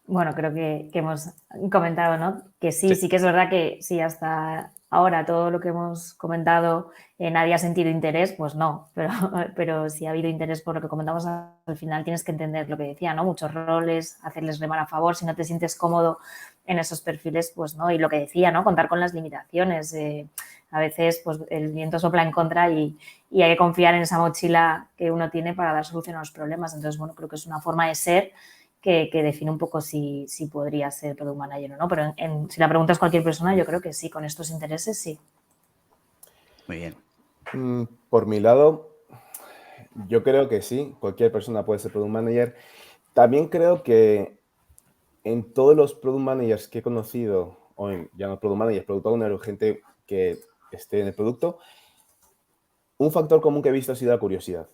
Bueno, creo que hemos comentado, ¿no? Que sí que es verdad que si hasta ahora todo lo que hemos comentado nadie ha sentido interés, pues no, pero si ha habido interés por lo que comentamos al final tienes que entender lo que decía, ¿no? Muchos roles, hacerles remar a favor, si no te sientes cómodo en esos perfiles, pues no, y lo que decía, ¿no? Contar con las limitaciones. A veces pues el viento sopla en contra y hay que confiar en esa mochila que uno tiene para dar solución a los problemas. Entonces, bueno, creo que es una forma de ser que define un poco si podría ser Product Manager o no. Pero si la pregunta es cualquier persona, yo creo que sí, con estos intereses sí. Muy bien. Por mi lado, yo creo que sí, cualquier persona puede ser Product Manager. También creo que en todos los Product Managers que he conocido, o ya no Product Managers, Product Owner o gente que esté en el producto, un factor común que he visto ha sido la curiosidad.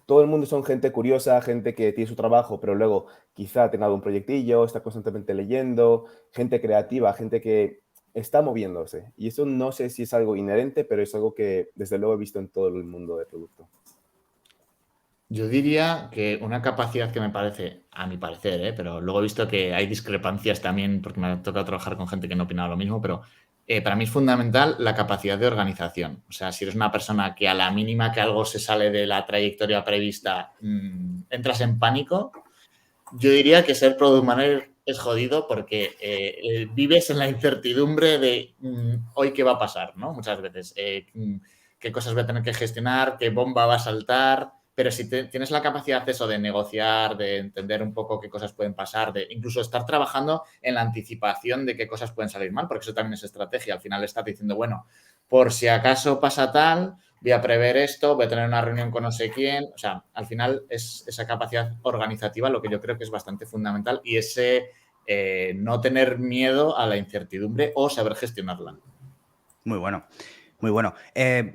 Todo el mundo son gente curiosa, gente que tiene su trabajo, pero luego quizá tenga algún proyectillo, está constantemente leyendo, gente creativa, gente que está moviéndose. Y eso no sé si es algo inherente, pero es algo que desde luego he visto en todo el mundo del producto. Yo diría que una capacidad que me parece, a mi parecer, pero luego he visto que hay discrepancias también porque me ha tocado trabajar con gente que no opinaba lo mismo, pero para mí es fundamental la capacidad de organización. O sea, si eres una persona que a la mínima que algo se sale de la trayectoria prevista, entras en pánico, yo diría que ser Product Manager es jodido porque vives en la incertidumbre de hoy qué va a pasar, ¿no? Muchas veces. Qué cosas voy a tener que gestionar, qué bomba va a saltar. Pero si tienes la capacidad de eso, de negociar, de entender un poco qué cosas pueden pasar, de incluso estar trabajando en la anticipación de qué cosas pueden salir mal, porque eso también es estrategia. Al final estás diciendo, bueno, por si acaso pasa tal, voy a prever esto, voy a tener una reunión con no sé quién. O sea, al final es esa capacidad organizativa lo que yo creo que es bastante fundamental y ese no tener miedo a la incertidumbre o saber gestionarla. Muy bueno. Muy bueno.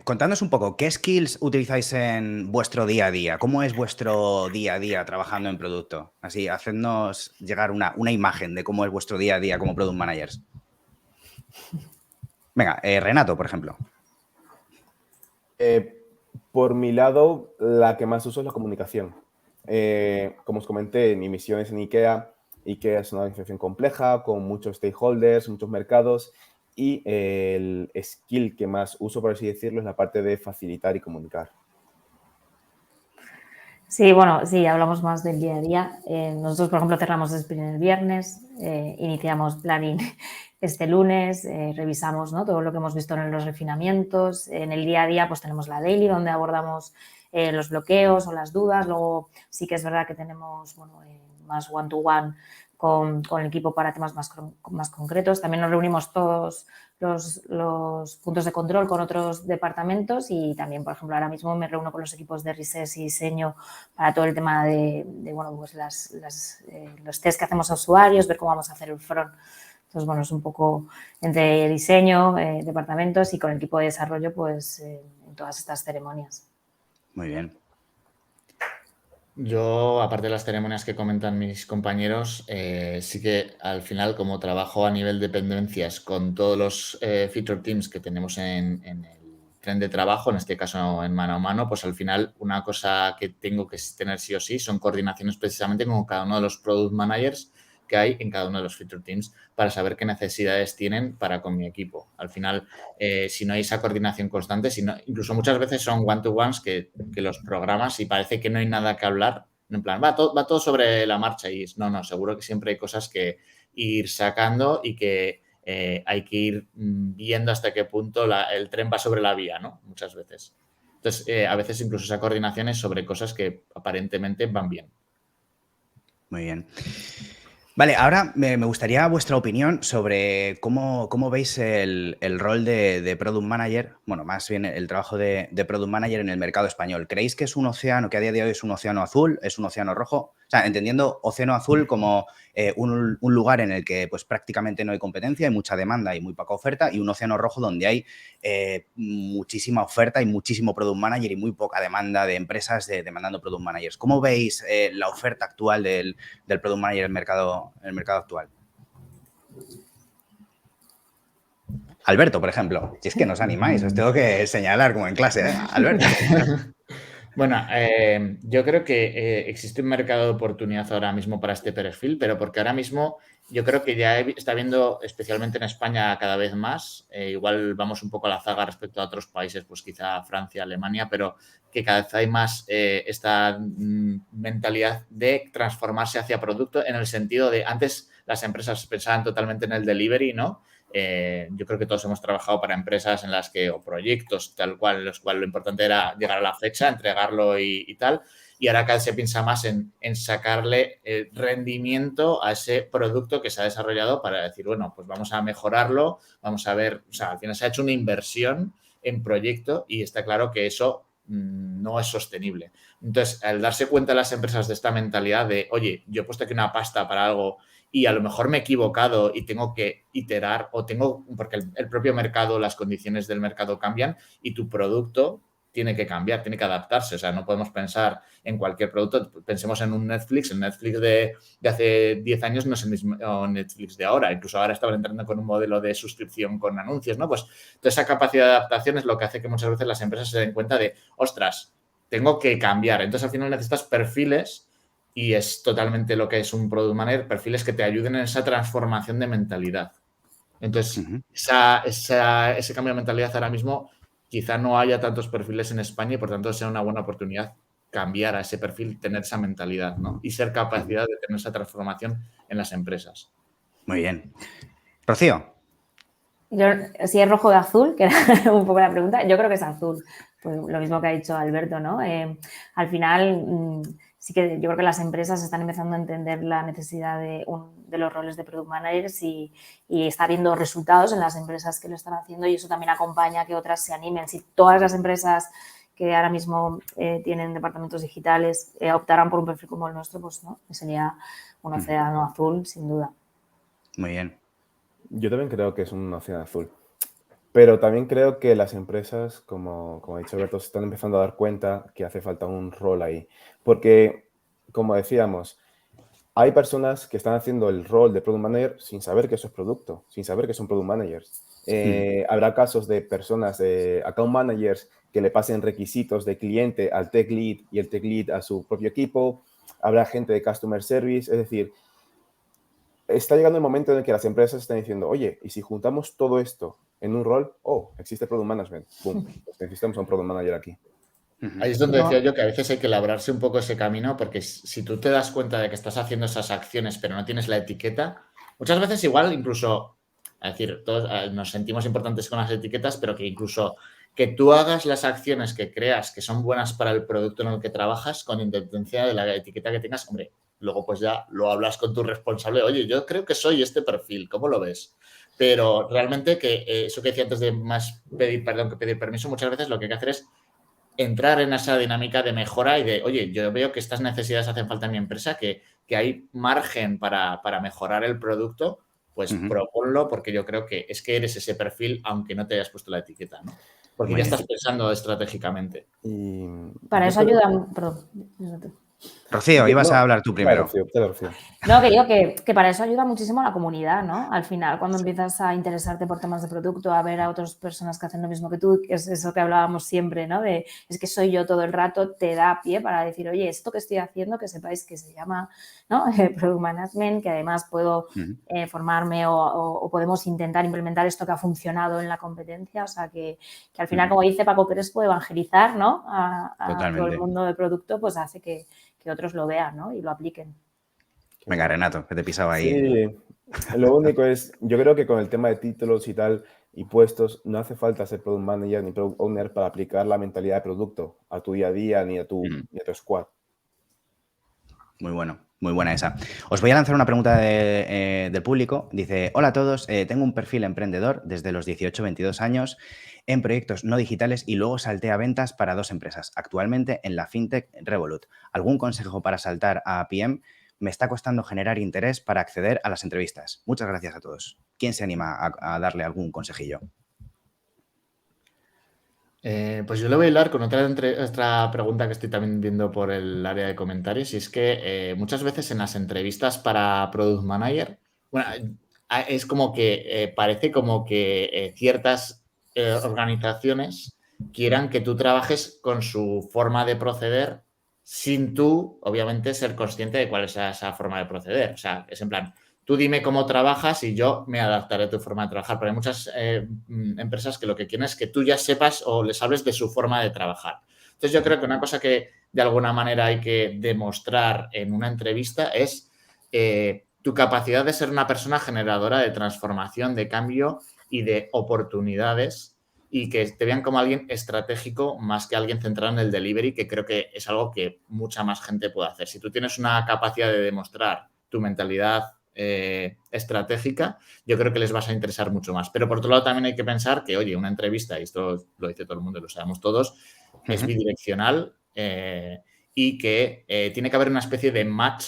Contadnos un poco, ¿qué skills utilizáis en vuestro día a día? ¿Cómo es vuestro día a día trabajando en producto? Así, hacednos llegar una imagen de cómo es vuestro día a día como Product Managers. Venga, Renato, por ejemplo. Por mi lado, la que más uso es la comunicación. Como os comenté, mi misión es en IKEA. IKEA es una organización compleja, con muchos stakeholders, muchos mercados, y el skill que más uso, por así decirlo, es la parte de facilitar y comunicar. Sí, bueno, sí, hablamos más del día a día. Nosotros, por ejemplo, cerramos el sprint el viernes, iniciamos planning este lunes, revisamos, ¿no?, todo lo que hemos visto en los refinamientos. En el día a día pues tenemos la daily donde abordamos los bloqueos o las dudas. Luego sí que es verdad que tenemos, bueno, más one-to-one con el equipo para temas más concretos. También nos reunimos todos los puntos de control con otros departamentos y también, por ejemplo, ahora mismo me reúno con los equipos de research y diseño para todo el tema de bueno, pues los test que hacemos a usuarios, ver cómo vamos a hacer el front. Entonces, bueno, es un poco entre diseño, departamentos y con el equipo de desarrollo, pues en todas estas ceremonias. Muy bien. Yo, aparte de las ceremonias que comentan mis compañeros, sí que al final, como trabajo a nivel de dependencias con todos los feature teams que tenemos en el tren de trabajo, en este caso en mano a mano, pues al final una cosa que tengo que tener sí o sí son coordinaciones precisamente con cada uno de los product managers que hay en cada uno de los feature teams para saber qué necesidades tienen para con mi equipo. Al final, si no hay esa coordinación constante, incluso muchas veces son one-to-ones que los programas y parece que no hay nada que hablar, en plan, va todo sobre la marcha y no, seguro que siempre hay cosas que ir sacando y que hay que ir viendo hasta qué punto el tren va sobre la vía, ¿no? Muchas veces. Entonces, a veces incluso esa coordinación es sobre cosas que aparentemente van bien. Muy bien. Vale, ahora me gustaría vuestra opinión sobre cómo veis el rol de Product Manager, bueno, más bien el trabajo de Product Manager en el mercado español. ¿Creéis que es un océano, que a día de hoy es un océano azul, es un océano rojo? O sea, entendiendo océano azul como un lugar en el que pues prácticamente no hay competencia, hay mucha demanda y muy poca oferta, y un océano rojo donde hay muchísima oferta y muchísimo Product Manager y muy poca demanda de empresas demandando Product Managers. ¿Cómo veis la oferta actual del Product Manager en el mercado actual? Alberto, por ejemplo. Si es que no os animáis, os tengo que señalar como en clase, ¿eh? Alberto. Bueno, yo creo que existe un mercado de oportunidad ahora mismo para este perfil, pero porque ahora mismo yo creo que ya está habiendo, especialmente en España, cada vez más, igual vamos un poco a la zaga respecto a otros países, pues quizá Francia, Alemania, pero que cada vez hay más esta mentalidad de transformarse hacia producto en el sentido de antes las empresas pensaban totalmente en el delivery, ¿no? Yo creo que todos hemos trabajado para empresas en las que, o proyectos tal cual, en los cuales lo importante era llegar a la fecha, entregarlo y tal. Y ahora cada vez se piensa más en sacarle rendimiento a ese producto que se ha desarrollado para decir, bueno, pues vamos a mejorarlo, vamos a ver, o sea, al final se ha hecho una inversión en proyecto y está claro que eso no es sostenible. Entonces, al darse cuenta las empresas de esta mentalidad de, oye, yo he puesto aquí una pasta para algo y a lo mejor me he equivocado y tengo que iterar porque el propio mercado, las condiciones del mercado cambian y tu producto tiene que cambiar, tiene que adaptarse. O sea, no podemos pensar en cualquier producto. Pensemos en un Netflix. El Netflix de hace 10 años no es el mismo Netflix de ahora. Incluso ahora estaban entrando con un modelo de suscripción con anuncios, ¿no? Pues toda esa capacidad de adaptación es lo que hace que muchas veces las empresas se den cuenta de, ostras, tengo que cambiar. Entonces, al final necesitas perfiles y es totalmente lo que es un Product Manager, perfiles que te ayuden en esa transformación de mentalidad. Entonces, ese cambio de mentalidad ahora mismo quizá no haya tantos perfiles en España y por tanto sea una buena oportunidad cambiar a ese perfil, tener esa mentalidad, ¿no? Y ser capacidad de tener esa transformación en las empresas. Muy bien. Rocío. Yo, si es rojo o azul, que era un poco la pregunta, yo creo que es azul. Pues lo mismo que ha dicho Alberto, ¿no? Al final, sí que yo creo que las empresas están empezando a entender la necesidad de los roles de Product Managers y está viendo resultados en las empresas que lo están haciendo y eso también acompaña a que otras se animen. Si todas las empresas que ahora mismo tienen departamentos digitales optaran por un perfil como el nuestro, pues no, sería un océano azul, sin duda. Muy bien. Yo también creo que es un océano azul. Pero también creo que las empresas, como ha dicho Alberto, se están empezando a dar cuenta que hace falta un rol ahí. Porque, como decíamos, hay personas que están haciendo el rol de Product Manager sin saber que eso es producto, sin saber que son Product Managers. Habrá casos de personas, account managers, que le pasen requisitos de cliente al tech lead y el tech lead a su propio equipo. Habrá gente de customer service. Es decir, está llegando el momento en el que las empresas están diciendo, oye, ¿y si juntamos todo esto en un rol? Oh, existe Product Management. Boom, pues necesitamos a un Product Manager aquí. Ahí es donde decía yo que a veces hay que labrarse un poco ese camino, porque si tú te das cuenta de que estás haciendo esas acciones pero no tienes la etiqueta, muchas veces igual incluso, es decir, todos nos sentimos importantes con las etiquetas, pero que incluso que tú hagas las acciones que creas que son buenas para el producto en el que trabajas con independencia de la etiqueta que tengas, hombre, luego pues ya lo hablas con tu responsable, oye, yo creo que soy este perfil, ¿cómo lo ves? Pero realmente que eso que decía antes de más pedir perdón que pedir permiso, muchas veces lo que hay que hacer es entrar en esa dinámica de mejora y de, oye, yo veo que estas necesidades hacen falta en mi empresa, que hay margen para mejorar el producto, pues proponlo, porque yo creo que es que eres ese perfil, aunque no te hayas puesto la etiqueta, ¿no? Porque Muy ya bien. estás pensando estratégicamente. Y Para yo eso creo- ayuda, perdón. Rocío, ibas a No, hablar tú claro, primero. Rocío, Rocío. No, que digo que para eso ayuda muchísimo la comunidad, ¿no? Al final, cuando empiezas a interesarte por temas de producto, a ver a otras personas que hacen lo mismo que tú, que es eso que hablábamos siempre, ¿no? De es que soy yo todo el rato, te da pie para decir, oye, esto que estoy haciendo, que sepáis que se llama, ¿no? Product Management, que además puedo formarme o podemos intentar implementar esto que ha funcionado en la competencia. O sea, que al final, como dice Paco Pérez, puede evangelizar, ¿no? A todo el mundo del producto, pues hace que otros lo vean, ¿no? Y lo apliquen. Venga, Renato, que te pisaba ahí. Sí, lo único es, yo creo que con el tema de títulos y tal y puestos, no hace falta ser Product Manager ni Product Owner para aplicar la mentalidad de producto a tu día a día ni a tu squad. Muy bueno, muy buena esa. Os voy a lanzar una pregunta del público. Dice, hola a todos, tengo un perfil emprendedor desde los 18-22 años en proyectos no digitales y luego salté a ventas para 2 empresas, actualmente en la fintech Revolut. ¿Algún consejo para saltar a PM? Me está costando generar interés para acceder a las entrevistas. Muchas gracias a todos. ¿Quién se anima a darle algún consejillo? Pues yo le voy a hablar con otra pregunta que estoy también viendo por el área de comentarios, y es que muchas veces en las entrevistas para Product Manager, bueno, es como que parece como que ciertas organizaciones quieran que tú trabajes con su forma de proceder sin tú, obviamente, ser consciente de cuál es esa forma de proceder. O sea, es en plan, tú dime cómo trabajas y yo me adaptaré a tu forma de trabajar. Pero hay muchas empresas que lo que quieren es que tú ya sepas o les hables de su forma de trabajar. Entonces yo creo que una cosa que de alguna manera hay que demostrar en una entrevista es tu capacidad de ser una persona generadora de transformación, de cambio y de oportunidades, y que te vean como alguien estratégico más que alguien centrado en el delivery, que creo que es algo que mucha más gente puede hacer. Si tú tienes una capacidad de demostrar tu mentalidad estratégica, yo creo que les vas a interesar mucho más. Pero por otro lado también hay que pensar que, oye, una entrevista, y esto lo dice todo el mundo, lo sabemos todos, es bidireccional y que tiene que haber una especie de match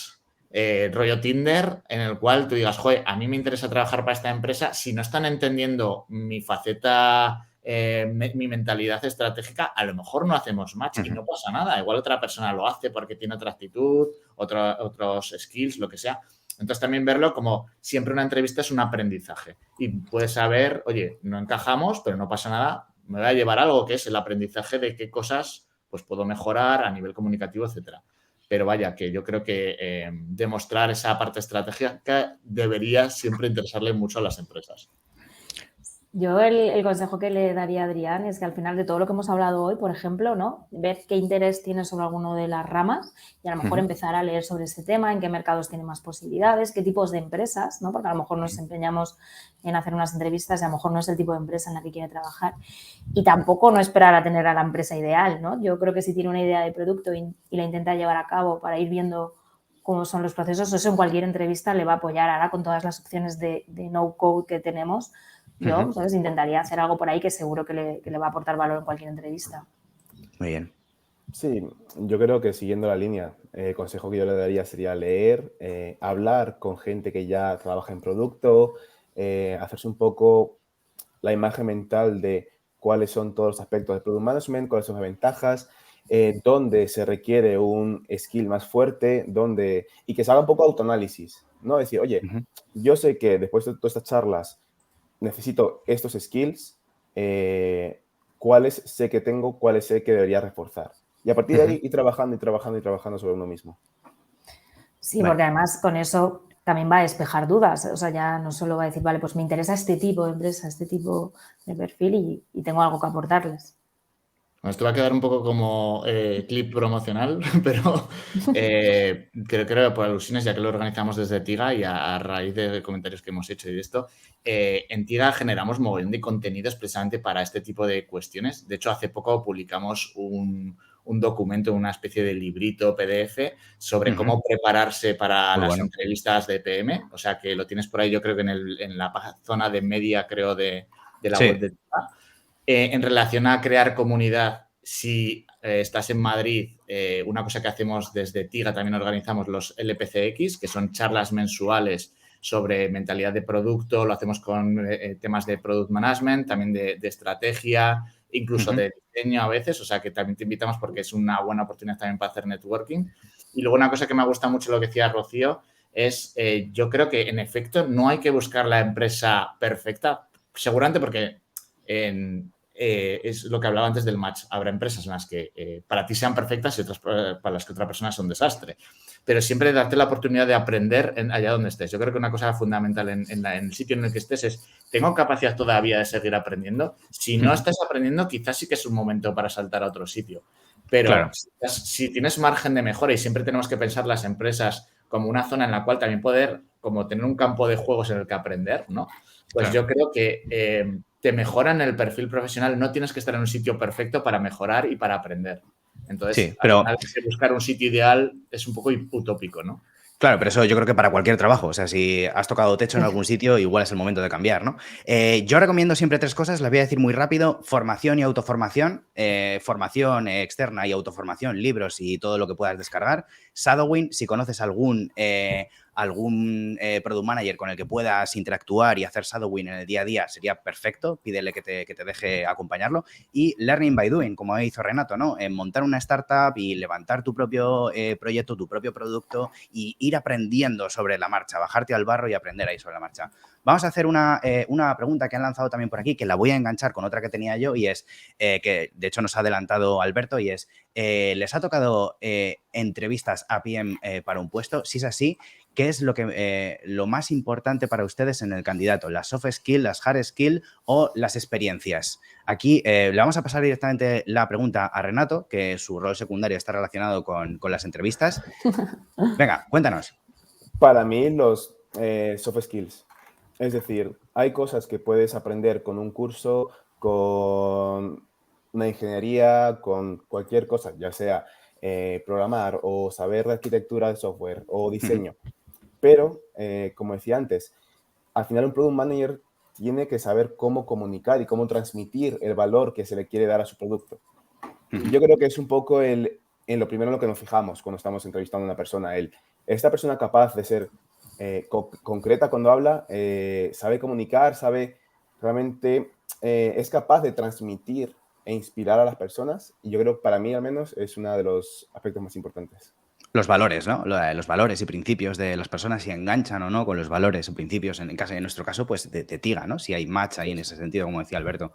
rollo Tinder en el cual tú digas, joder, a mí me interesa trabajar para esta empresa. Si no están entendiendo mi faceta, mi mentalidad estratégica, a lo mejor no hacemos match y no pasa nada. Igual otra persona lo hace porque tiene otra actitud, otros skills, lo que sea. Entonces también verlo como siempre una entrevista es un aprendizaje y puedes saber, oye, no encajamos, pero no pasa nada, me voy a llevar algo que es el aprendizaje de qué cosas pues puedo mejorar a nivel comunicativo, etcétera. Pero vaya, que yo creo que demostrar esa parte estratégica debería siempre interesarle mucho a las empresas. Yo el consejo que le daría a Adrián es que al final de todo lo que hemos hablado hoy, por ejemplo, ¿no? Ver qué interés tiene sobre alguno de las ramas y a lo mejor empezar a leer sobre ese tema, en qué mercados tiene más posibilidades, qué tipos de empresas, ¿no? Porque a lo mejor nos empeñamos en hacer unas entrevistas y a lo mejor no es el tipo de empresa en la que quiere trabajar. Y tampoco no esperar a tener a la empresa ideal, ¿no? Yo creo que si tiene una idea de producto y la intenta llevar a cabo para ir viendo cómo son los procesos, eso en cualquier entrevista le va a apoyar. Ahora con todas las opciones de no-code que tenemos, yo, ¿sabes? Intentaría hacer algo por ahí que seguro que le va a aportar valor en cualquier entrevista. Muy bien. Sí, yo creo que siguiendo la línea, el consejo que yo le daría sería leer, hablar con gente que ya trabaja en producto, hacerse un poco la imagen mental de cuáles son todos los aspectos de Product Management, cuáles son las ventajas dónde se requiere un skill más fuerte, y que se haga un poco autoanálisis, ¿no? Decir, oye, yo sé que después de todas estas charlas necesito estos skills, cuáles sé que tengo, cuáles sé que debería reforzar. Y a partir de ahí ir trabajando y trabajando y trabajando sobre uno mismo. Sí, Vale. porque además con eso también va a despejar dudas. O sea, ya no solo va a decir, vale, pues me interesa este tipo de empresa, este tipo de perfil y tengo algo que aportarles. Bueno, esto va a quedar un poco como clip promocional, pero creo que por alusiones, ya que lo organizamos desde TIGA y a raíz de comentarios que hemos hecho y de esto, en TIGA generamos mogollón de contenidos precisamente para este tipo de cuestiones. De hecho, hace poco publicamos un documento, una especie de librito PDF sobre cómo prepararse para Muy las bueno. entrevistas de PM. O sea, que lo tienes por ahí, yo creo que en la zona de media, creo, de la Sí. web de TIGA. En relación a crear comunidad, si estás en Madrid, una cosa que hacemos desde TIGA, también organizamos los LPCX, que son charlas mensuales sobre mentalidad de producto, lo hacemos con temas de product management, también de estrategia, incluso de diseño a veces, o sea que también te invitamos porque es una buena oportunidad también para hacer networking. Y luego una cosa que me ha gustado mucho lo que decía Rocío es, yo creo que en efecto no hay que buscar la empresa perfecta, seguramente porque es lo que hablaba antes del match. Habrá empresas en las que para ti sean perfectas y otras para las que otra persona es un desastre. Pero siempre darte la oportunidad de aprender allá donde estés. Yo creo que una cosa fundamental en el sitio en el que estés es, ¿tengo capacidad todavía de seguir aprendiendo? Si no estás aprendiendo, quizás sí que es un momento para saltar a otro sitio. Pero Claro. si tienes margen de mejora, y siempre tenemos que pensar las empresas como una zona en la cual también poder, como tener un campo de juegos en el que aprender, ¿no? Pues Claro. yo creo que te mejoran el perfil profesional. No tienes que estar en un sitio perfecto para mejorar y para aprender. Entonces, Sí, al pero final, buscar un sitio ideal es un poco utópico, ¿no? claro, pero eso yo creo que para cualquier trabajo. O sea, si has tocado techo en algún sitio, igual es el momento de cambiar, ¿no? Yo recomiendo siempre 3 cosas, las voy a decir muy rápido. Formación y autoformación. Formación externa y autoformación, libros y todo lo que puedas descargar. Shadowing, si conoces algún product manager con el que puedas interactuar y hacer shadowing en el día a día, sería perfecto. Pídele que te deje acompañarlo. Y learning by doing, como hizo Renato, ¿no? Montar una startup y levantar tu propio proyecto, tu propio producto y ir aprendiendo sobre la marcha, bajarte al barro y aprender ahí sobre la marcha. Vamos a hacer una pregunta que han lanzado también por aquí, que la voy a enganchar con otra que tenía yo y es, que de hecho nos ha adelantado Alberto, y es, ¿les ha tocado entrevistas a PM para un puesto? Si es así, ¿qué es lo más importante para ustedes en el candidato? ¿Las soft skills, las hard skills o las experiencias? Aquí le vamos a pasar directamente la pregunta a Renato, que su rol secundario está relacionado con las entrevistas. Venga, cuéntanos. Para mí, los soft skills. Es decir, hay cosas que puedes aprender con un curso, con una ingeniería, con cualquier cosa, ya sea programar o saber de arquitectura de software o diseño. Pero, como decía antes, al final un product manager tiene que saber cómo comunicar y cómo transmitir el valor que se le quiere dar a su producto. Y yo creo que es un poco en lo primero en lo que nos fijamos cuando estamos entrevistando a una persona. Esta persona capaz de ser concreta cuando habla, sabe comunicar, sabe realmente, es capaz de transmitir e inspirar a las personas. Y yo creo que para mí al menos es uno de los aspectos más importantes. Los valores, ¿no? Los valores y principios de las personas, si enganchan o no con los valores o principios, en nuestro caso, pues de TIGA, ¿no? Si hay match ahí en ese sentido, como decía Alberto.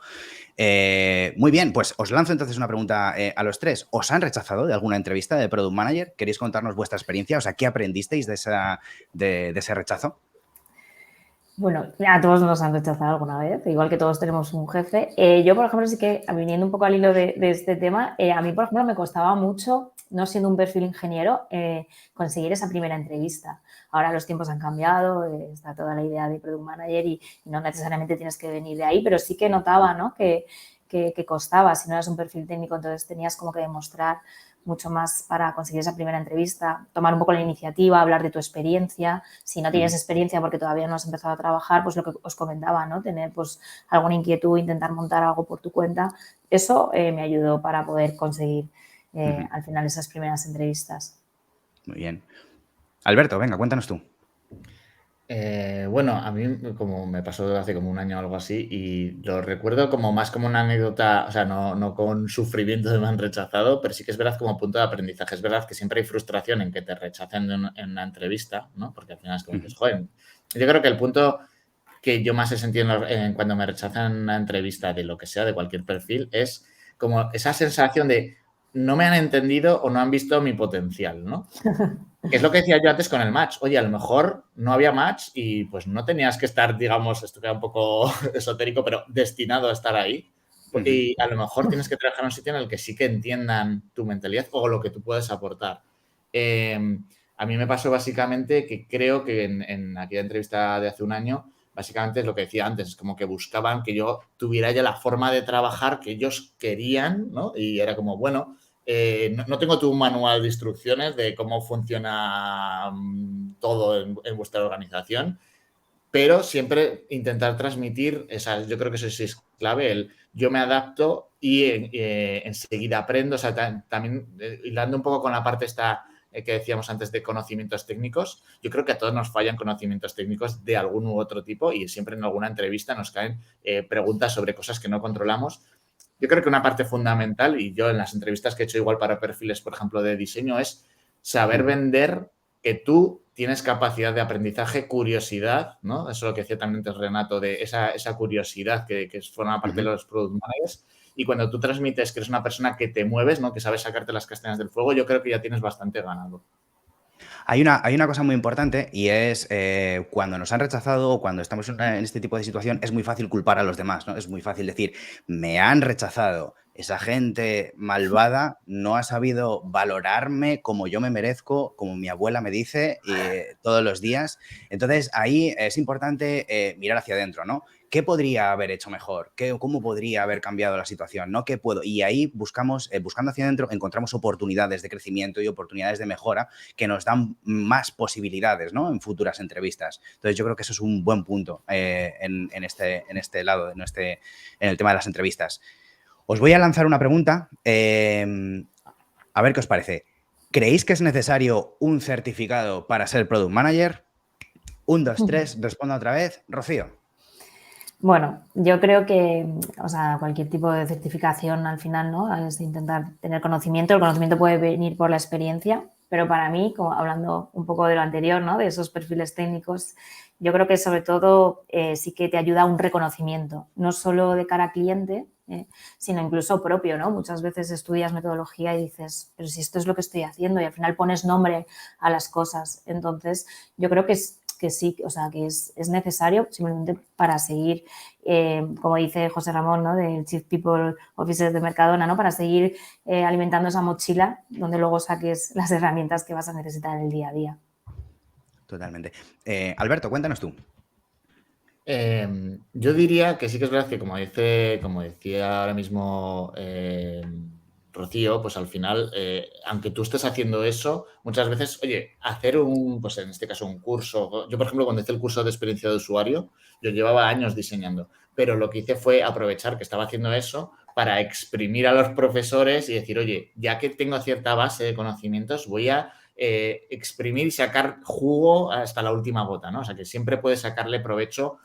Muy bien, pues os lanzo entonces una pregunta a los 3. ¿Os han rechazado de alguna entrevista de Product Manager? ¿Queréis contarnos vuestra experiencia? O sea, ¿qué aprendisteis de ese rechazo? Bueno, a todos nos han rechazado alguna vez, igual que todos tenemos un jefe. Yo, por ejemplo, sí que, viniendo un poco al hilo de este tema, a mí, por ejemplo, me costaba mucho, no siendo un perfil ingeniero, conseguir esa primera entrevista. Ahora los tiempos han cambiado, está toda la idea de Product Manager y no necesariamente tienes que venir de ahí, pero sí que notaba, ¿no?, que costaba. Si no eras un perfil técnico, entonces tenías como que demostrar mucho más para conseguir esa primera entrevista, tomar un poco la iniciativa, hablar de tu experiencia. Si no tienes experiencia porque todavía no has empezado a trabajar, pues lo que os comentaba, ¿no? Tener pues alguna inquietud, intentar montar algo por tu cuenta. Eso me ayudó para poder conseguir al final esas primeras entrevistas. Muy bien. Alberto, venga, cuéntanos tú. Bueno, a mí como me pasó hace como un año o algo así y lo recuerdo como más como una anécdota, o sea, no con sufrimiento de me han rechazado, pero sí que es verdad como punto de aprendizaje. Es verdad que siempre hay frustración en que te rechacen en una entrevista, ¿no? Porque al final es como dices, joder, yo creo que el punto que yo más he sentido cuando me rechazan en una entrevista de lo que sea, de cualquier perfil, es como esa sensación de no me han entendido o no han visto mi potencial, ¿no? Es lo que decía yo antes con el match. Oye, a lo mejor no había match y pues no tenías que estar, digamos, esto queda un poco esotérico, pero destinado a estar ahí. Y a lo mejor tienes que trabajar en un sitio en el que sí que entiendan tu mentalidad o lo que tú puedes aportar. A mí me pasó básicamente que creo que en aquella entrevista de hace un año, básicamente es lo que decía antes, es como que buscaban que yo tuviera ya la forma de trabajar que ellos querían, ¿no? Y era como, bueno, no tengo tu manual de instrucciones de cómo funciona todo en vuestra organización, pero siempre intentar transmitir, yo creo que eso sí es clave, el yo me adapto y enseguida aprendo, o sea, también hilando un poco con la parte esta que decíamos antes de conocimientos técnicos, yo creo que a todos nos fallan conocimientos técnicos de algún u otro tipo y siempre en alguna entrevista nos caen preguntas sobre cosas que no controlamos. Yo creo que una parte fundamental, y yo en las entrevistas que he hecho igual para perfiles, por ejemplo, de diseño, es saber vender que tú tienes capacidad de aprendizaje, curiosidad, ¿no? Eso es lo que decía también antes Renato, de esa curiosidad que forma parte de los product managers. Y cuando tú transmites que eres una persona que te mueves, ¿no? Que sabes sacarte las castañas del fuego, yo creo que ya tienes bastante ganado. Hay una cosa muy importante y es cuando nos han rechazado o cuando estamos en este tipo de situación es muy fácil culpar a los demás, ¿no? Es muy fácil decir, me han rechazado, esa gente malvada no ha sabido valorarme como yo me merezco, como mi abuela me dice todos los días. Entonces ahí es importante mirar hacia adentro, ¿no? ¿Qué podría haber hecho mejor? ¿Cómo podría haber cambiado la situación? ¿No? ¿Qué puedo? Y ahí buscando hacia adentro, encontramos oportunidades de crecimiento y oportunidades de mejora que nos dan más posibilidades, ¿no? En futuras entrevistas. Entonces, yo creo que eso es un buen punto en este lado, en el tema de las entrevistas. Os voy a lanzar una pregunta, a ver qué os parece. ¿Creéis que es necesario un certificado para ser Product Manager? 1, 2, 3, responda otra vez. Rocío. Bueno, yo creo que, o sea, cualquier tipo de certificación al final, ¿no? Es intentar tener conocimiento. El conocimiento puede venir por la experiencia, pero para mí, como hablando un poco de lo anterior, ¿no? De esos perfiles técnicos, yo creo que sobre todo sí que te ayuda a un reconocimiento, no solo de cara a cliente, sino incluso propio, ¿no? Muchas veces estudias metodología y dices, pero si esto es lo que estoy haciendo, y al final pones nombre a las cosas. Entonces, yo creo que sí, o sea, que es necesario simplemente para seguir, como dice José Ramón, ¿no? Del Chief People Officer de Mercadona, ¿no? Para seguir alimentando esa mochila donde luego saques las herramientas que vas a necesitar en el día a día. Totalmente. Alberto, cuéntanos tú. Yo diría que sí que es verdad que como decía ahora mismo Rocío, pues al final, aunque tú estés haciendo eso, muchas veces, oye, hacer pues en este caso un curso. Yo, por ejemplo, cuando hice el curso de experiencia de usuario, yo llevaba años diseñando, pero lo que hice fue aprovechar que estaba haciendo eso para exprimir a los profesores y decir, oye, ya que tengo cierta base de conocimientos, voy a exprimir y sacar jugo hasta la última gota, ¿no? O sea, que siempre puedes sacarle provecho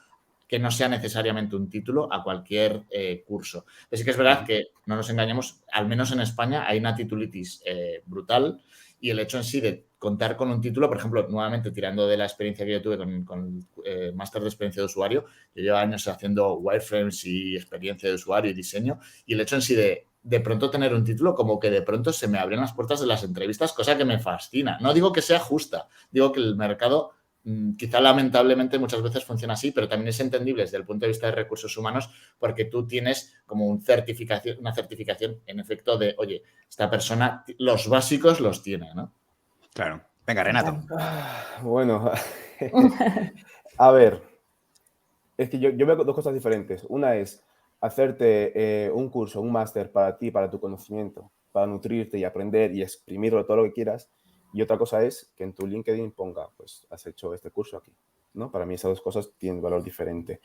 que no sea necesariamente un título a cualquier curso. Pero sí que es verdad que, no nos engañemos, al menos en España hay una titulitis brutal y el hecho en sí de contar con un título, por ejemplo, nuevamente tirando de la experiencia que yo tuve con el máster de experiencia de usuario, yo llevo años haciendo wireframes y experiencia de usuario y diseño, y el hecho en sí de pronto tener un título, como que de pronto se me abren las puertas de las entrevistas, cosa que me fascina. No digo que sea justa, digo que el mercado quizá lamentablemente muchas veces funciona así, pero también es entendible desde el punto de vista de recursos humanos porque tú tienes como una certificación en efecto de, oye, esta persona los básicos los tiene, ¿no? Claro. Venga, Renato. Bueno, a ver, es que yo veo dos cosas diferentes. Una es hacerte un curso, un máster para ti, para tu conocimiento, para nutrirte y aprender y exprimirlo todo lo que quieras. Y otra cosa es que en tu LinkedIn ponga, pues, has hecho este curso aquí, ¿no? Para mí esas dos cosas tienen valor diferente.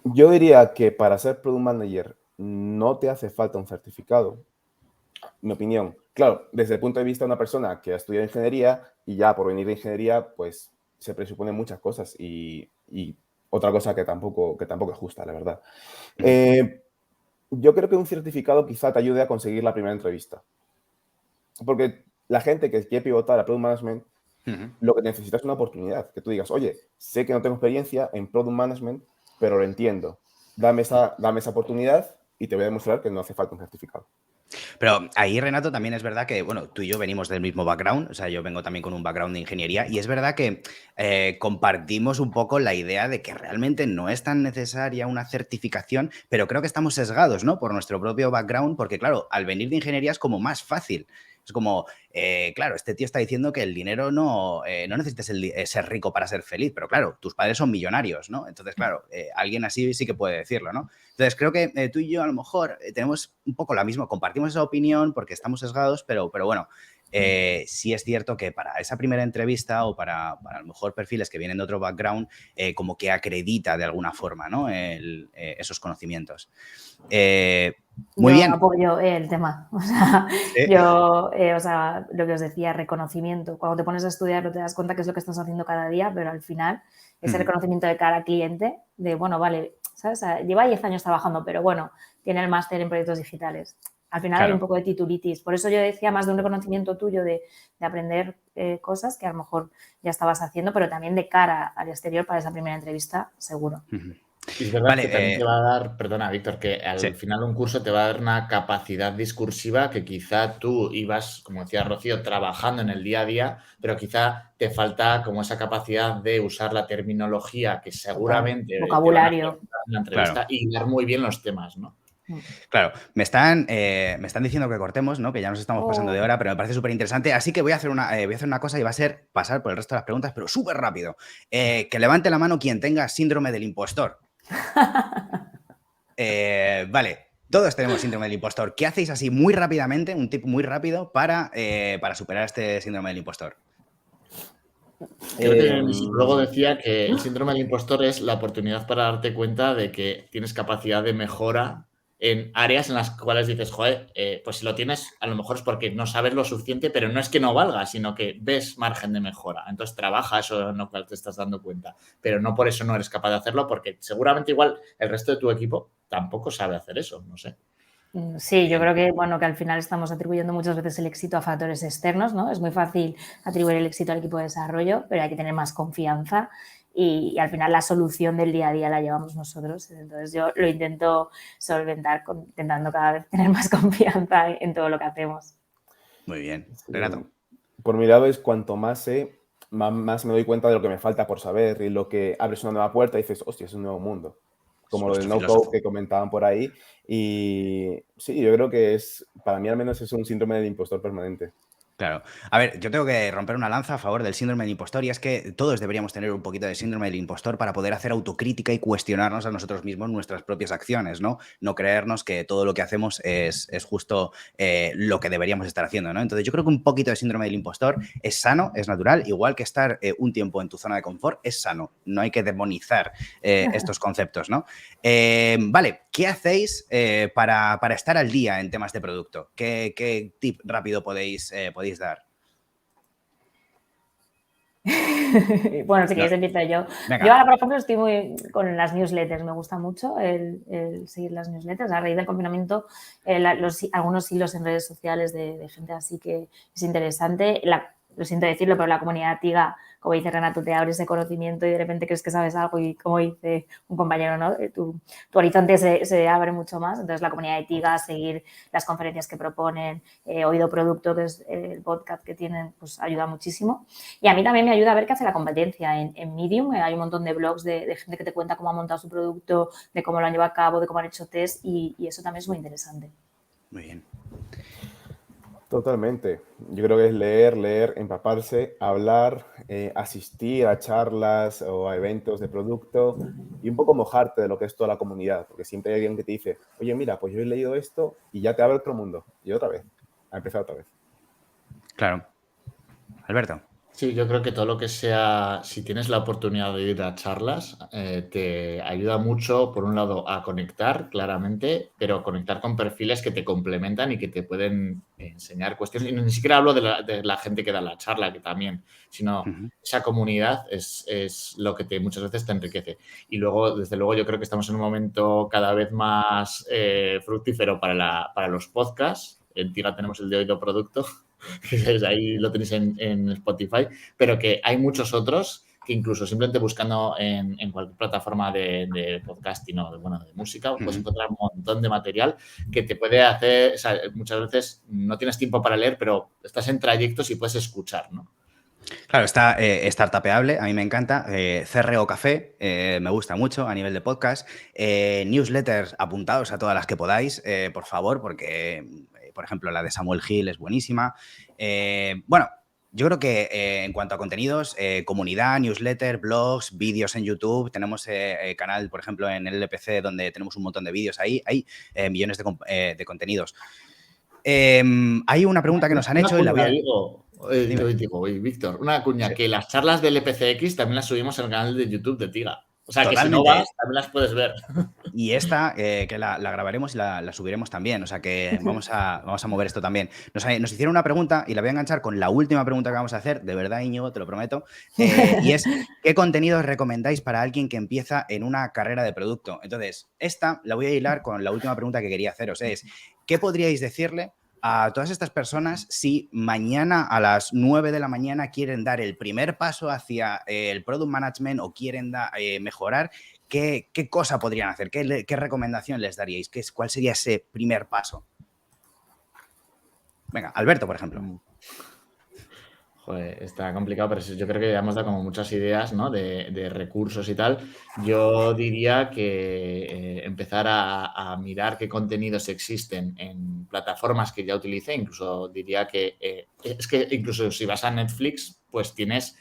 Yo diría que para ser Product Manager no te hace falta un certificado, mi opinión. Claro, desde el punto de vista de una persona que ha estudiado ingeniería y ya por venir de ingeniería, pues se presuponen muchas cosas y otra cosa que tampoco es justa, la verdad. Yo creo que un certificado quizá te ayude a conseguir la primera entrevista. Porque la gente que quiere pivotar a Product Management, lo que necesita es una oportunidad. Que tú digas, oye, sé que no tengo experiencia en Product Management, pero lo entiendo. Dame esa oportunidad y te voy a demostrar que no hace falta un certificado. Pero ahí, Renato, también es verdad que, bueno, tú y yo venimos del mismo background, o sea, yo vengo también con un background de ingeniería y es verdad que compartimos un poco la idea de que realmente no es tan necesaria una certificación, pero creo que estamos sesgados, ¿no? Por nuestro propio background, porque claro, al venir de ingeniería es como más fácil. Es como, claro, este tío está diciendo que el dinero no necesitas ser rico para ser feliz, pero claro, tus padres son millonarios, ¿no? Entonces, claro, alguien así sí que puede decirlo, ¿no? Entonces, creo que tú y yo a lo mejor tenemos un poco la misma, compartimos esa opinión porque estamos sesgados, pero bueno, sí es cierto que para esa primera entrevista o para a lo mejor perfiles que vienen de otro background, como que acredita de alguna forma, ¿no? Esos conocimientos. Muy Yo bien. apoyo el tema. O sea, Sí. yo, lo que os decía, reconocimiento. Cuando te pones a estudiarlo te das cuenta que es lo que estás haciendo cada día, pero al final ese reconocimiento de cara al cliente, de, bueno, vale, ¿sabes? Lleva 10 años trabajando, pero bueno, tiene el máster en proyectos digitales. Al final hay un poco de titulitis. Por eso yo decía más de un reconocimiento tuyo de aprender cosas que a lo mejor ya estabas haciendo, pero también de cara al exterior para esa primera entrevista, seguro. Y es verdad que también te va a dar, perdona, Víctor, que al final un curso te va a dar una capacidad discursiva que quizá tú ibas, como decía Rocío, trabajando en el día a día, pero quizá te falta como esa capacidad de usar la terminología que seguramente vocabulario. te van a preguntar en la entrevista y dar muy bien los temas, ¿no? Claro, me están diciendo que cortemos, ¿no? Que ya nos estamos pasando de hora, pero me parece súper interesante. Así que voy a hacer una cosa y va a ser pasar por el resto de las preguntas, pero súper rápido. Que levante la mano quien tenga síndrome del impostor. Vale, todos tenemos síndrome del impostor. ¿Qué hacéis así muy rápidamente, un tip muy rápido para superar este síndrome del impostor? Creo que mi psicólogo decía que el síndrome del impostor es la oportunidad para darte cuenta de que tienes capacidad de mejora en áreas en las cuales dices, joder, pues si lo tienes, a lo mejor es porque no sabes lo suficiente, pero no es que no valga, sino que ves margen de mejora. Entonces trabaja eso en lo cual te estás dando cuenta, pero no por eso no eres capaz de hacerlo, porque seguramente igual el resto de tu equipo tampoco sabe hacer eso, no sé. Sí, yo creo que, bueno, que al final estamos atribuyendo muchas veces el éxito a factores externos, ¿no? Es muy fácil atribuir el éxito al equipo de desarrollo, pero hay que tener más confianza y al final la solución del día a día la llevamos nosotros. Entonces yo lo intento solventar intentando cada vez tener más confianza en todo lo que hacemos. Muy bien. Renato. Por mi lado es cuanto más sé, más me doy cuenta de lo que me falta por saber y lo que abres una nueva puerta y dices, hostia, es un nuevo mundo. Como lo del no-code que comentaban por ahí. Y sí, yo creo que para mí al menos es un síndrome del impostor permanente. Claro. A ver, yo tengo que romper una lanza a favor del síndrome del impostor y es que todos deberíamos tener un poquito de síndrome del impostor para poder hacer autocrítica y cuestionarnos a nosotros mismos nuestras propias acciones, ¿no? No creernos que todo lo que hacemos es justo lo que deberíamos estar haciendo, ¿no? Entonces yo creo que un poquito de síndrome del impostor es sano, es natural, igual que estar un tiempo en tu zona de confort es sano. No hay que demonizar estos conceptos, ¿no? Vale, ¿qué hacéis para estar al día en temas de producto? ¿Qué tip rápido podéis dar? Bueno, si queréis empiezo yo. Venga. Yo ahora, por ejemplo, estoy muy con las newsletters. Me gusta mucho el seguir las newsletters. A raíz del confinamiento, algunos hilos en redes sociales de gente así que es interesante. Lo siento decirlo, pero la comunidad TIGA, como dice Renato, te abres de conocimiento y de repente crees que sabes algo y como dice un compañero, ¿no? Tu horizonte se abre mucho más. Entonces, la comunidad de TIGA, seguir las conferencias que proponen, Oído Producto, que es el podcast que tienen, pues ayuda muchísimo. Y a mí también me ayuda a ver qué hace la competencia. En Medium hay un montón de blogs de gente que te cuenta cómo ha montado su producto, de cómo lo han llevado a cabo, de cómo han hecho test y eso también es muy interesante. Muy bien. Totalmente. Yo creo que es leer, empaparse, hablar, asistir a charlas o a eventos de producto y un poco mojarte de lo que es toda la comunidad, porque siempre hay alguien que te dice, oye, mira, pues yo he leído esto y ya te abre otro mundo. Y otra vez, a empezar otra vez. Claro. Alberto. Sí, yo creo que todo lo que sea, si tienes la oportunidad de ir a charlas, te ayuda mucho, por un lado, a conectar claramente, pero conectar con perfiles que te complementan y que te pueden enseñar cuestiones. Y ni siquiera hablo de la gente que da la charla, que también, sino Ujú. esa comunidad es lo que muchas veces te enriquece. Y luego, desde luego, yo creo que estamos en un momento cada vez más fructífero para los podcasts. En Tiga tenemos el de Oído Producto, que ahí lo tenéis en Spotify, pero que hay muchos otros que incluso simplemente buscando en cualquier plataforma de podcasting o de música, puedes encontrar un montón de material que te puede hacer, o sea, muchas veces no tienes tiempo para leer, pero estás en trayectos y puedes escuchar, ¿no? Claro, está Startupeable, a mí me encanta. CRO Café, me gusta mucho a nivel de podcast. Newsletters, apuntados a todas las que podáis, por favor, porque, por ejemplo, la de Samuel Hill es buenísima. Bueno, yo creo que en cuanto a contenidos, comunidad, newsletter, blogs, vídeos en YouTube, tenemos canal, por ejemplo, en el LPC, donde tenemos un montón de vídeos ahí, hay millones de contenidos. Hay una pregunta que nos han hecho y la voy a... Dime. Víctor, una cuña, Sí. que las charlas del EPCX también las subimos al canal de YouTube de Tiga. O sea, que si no Totalmente. vas, también las puedes ver. Y esta, que la grabaremos y la subiremos también. O sea que vamos a mover esto también. Nos hicieron una pregunta y la voy a enganchar con la última pregunta que vamos a hacer. De verdad, Íñigo, te lo prometo. Y es, ¿qué contenidos recomendáis para alguien que empieza en una carrera de producto? Entonces, esta la voy a hilar con la última pregunta que quería haceros. Es, ¿qué podríais decirle a todas estas personas si mañana a las 9 de la mañana quieren dar el primer paso hacia el product management o quieren mejorar? ¿Qué cosa podrían hacer? ¿Qué recomendación les daríais? ¿Cuál sería ese primer paso? Venga, Alberto, por ejemplo. Joder, está complicado, pero yo creo que ya hemos dado como muchas ideas, ¿no? de recursos y tal. Yo diría que empezar a mirar qué contenidos existen en plataformas que ya utilice. Incluso diría que es que incluso si vas a Netflix, pues tienes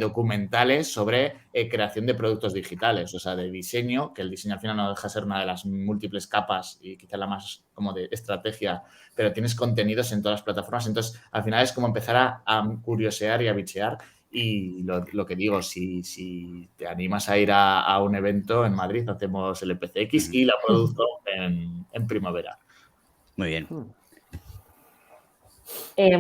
documentales sobre creación de productos digitales, o sea, de diseño, que el diseño al final no deja de ser una de las múltiples capas y quizá la más como de estrategia, pero tienes contenidos en todas las plataformas. Entonces, al final es como empezar a curiosear y a bichear. Y lo que digo, si te animas a ir a un evento en Madrid, hacemos el EPCX y la produzco en primavera. Muy bien.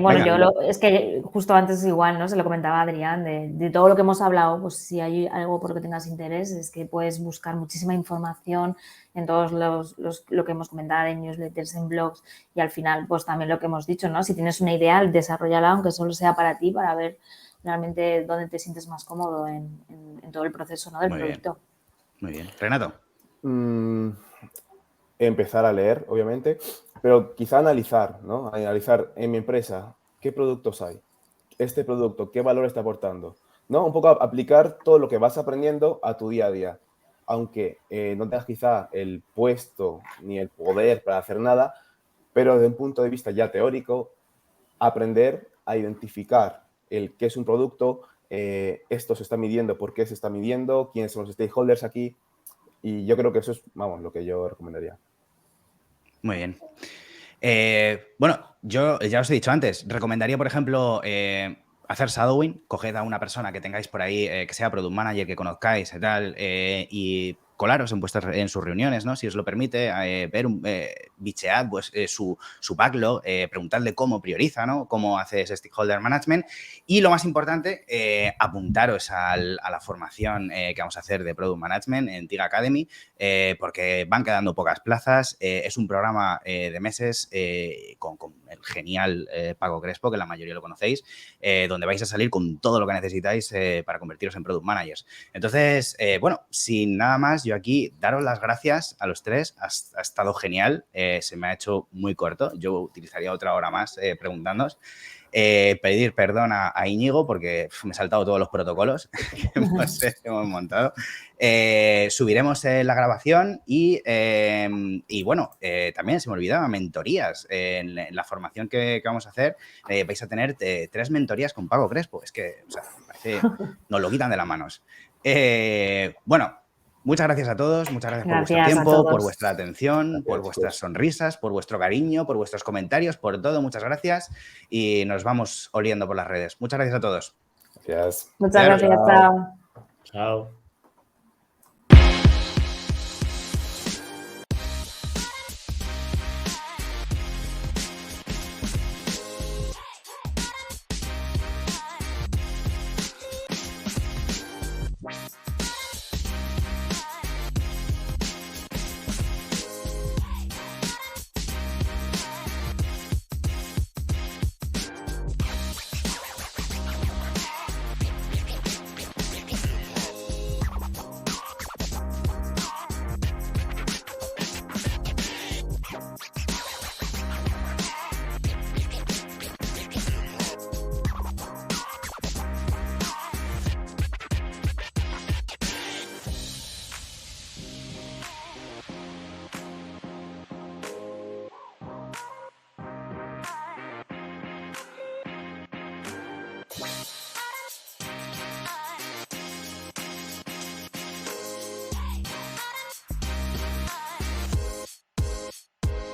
Bueno, Venga. es que justo antes igual, ¿no? Se lo comentaba a Adrián, de todo lo que hemos hablado, pues si hay algo por lo que tengas interés, es que puedes buscar muchísima información en todos lo que hemos comentado, en newsletters, en blogs, y al final, pues también lo que hemos dicho, ¿no? Si tienes una idea, desarrollala, aunque solo sea para ti, para ver realmente dónde te sientes más cómodo en todo el proceso, ¿no? Del producto. Muy bien. Renato. Empezar a leer, obviamente, pero quizá analizar, ¿no? Analizar en mi empresa qué productos hay, este producto, qué valor está aportando, ¿no? Un poco aplicar todo lo que vas aprendiendo a tu día a día. Aunque no tengas quizá el puesto ni el poder para hacer nada, pero desde un punto de vista ya teórico, aprender a identificar qué es un producto, esto se está midiendo, por qué se está midiendo, quiénes son los stakeholders aquí, y yo creo que eso es, vamos, lo que yo recomendaría. Muy bien. Bueno, yo ya os he dicho antes, recomendaría, por ejemplo, hacer shadowing, coged a una persona que tengáis por ahí, que sea product manager, que conozcáis y tal, y colaros en sus reuniones, ¿no? Si os lo permite, bichead pues, su backlog, preguntadle cómo prioriza, ¿no? Cómo hace ese stakeholder management. Y lo más importante, apuntaros a la formación que vamos a hacer de Product Management en Tiga Academy, porque van quedando pocas plazas. Es un programa de meses con el genial Paco Crespo, que la mayoría lo conocéis, donde vais a salir con todo lo que necesitáis para convertiros en Product Managers. Entonces, bueno, sin nada más, yo aquí daros las gracias a los tres. Ha estado genial. Se me ha hecho muy corto. Yo utilizaría otra hora más preguntándoos. Pedir perdón a Íñigo porque me he saltado todos los protocolos que hemos montado. Subiremos la grabación y bueno, también se me olvidaba, mentorías. En la formación que vamos a hacer vais a tener 3 mentorías con Paco Crespo. Es que, o sea, me parece, nos lo quitan de las manos. Bueno, muchas gracias a todos, muchas gracias por vuestro tiempo, por vuestra atención, por vuestras sonrisas, por vuestro cariño, por vuestros comentarios, por todo. Muchas gracias y nos vamos oliendo por las redes. Muchas gracias a todos. Gracias. Muchas gracias, chao. Chao.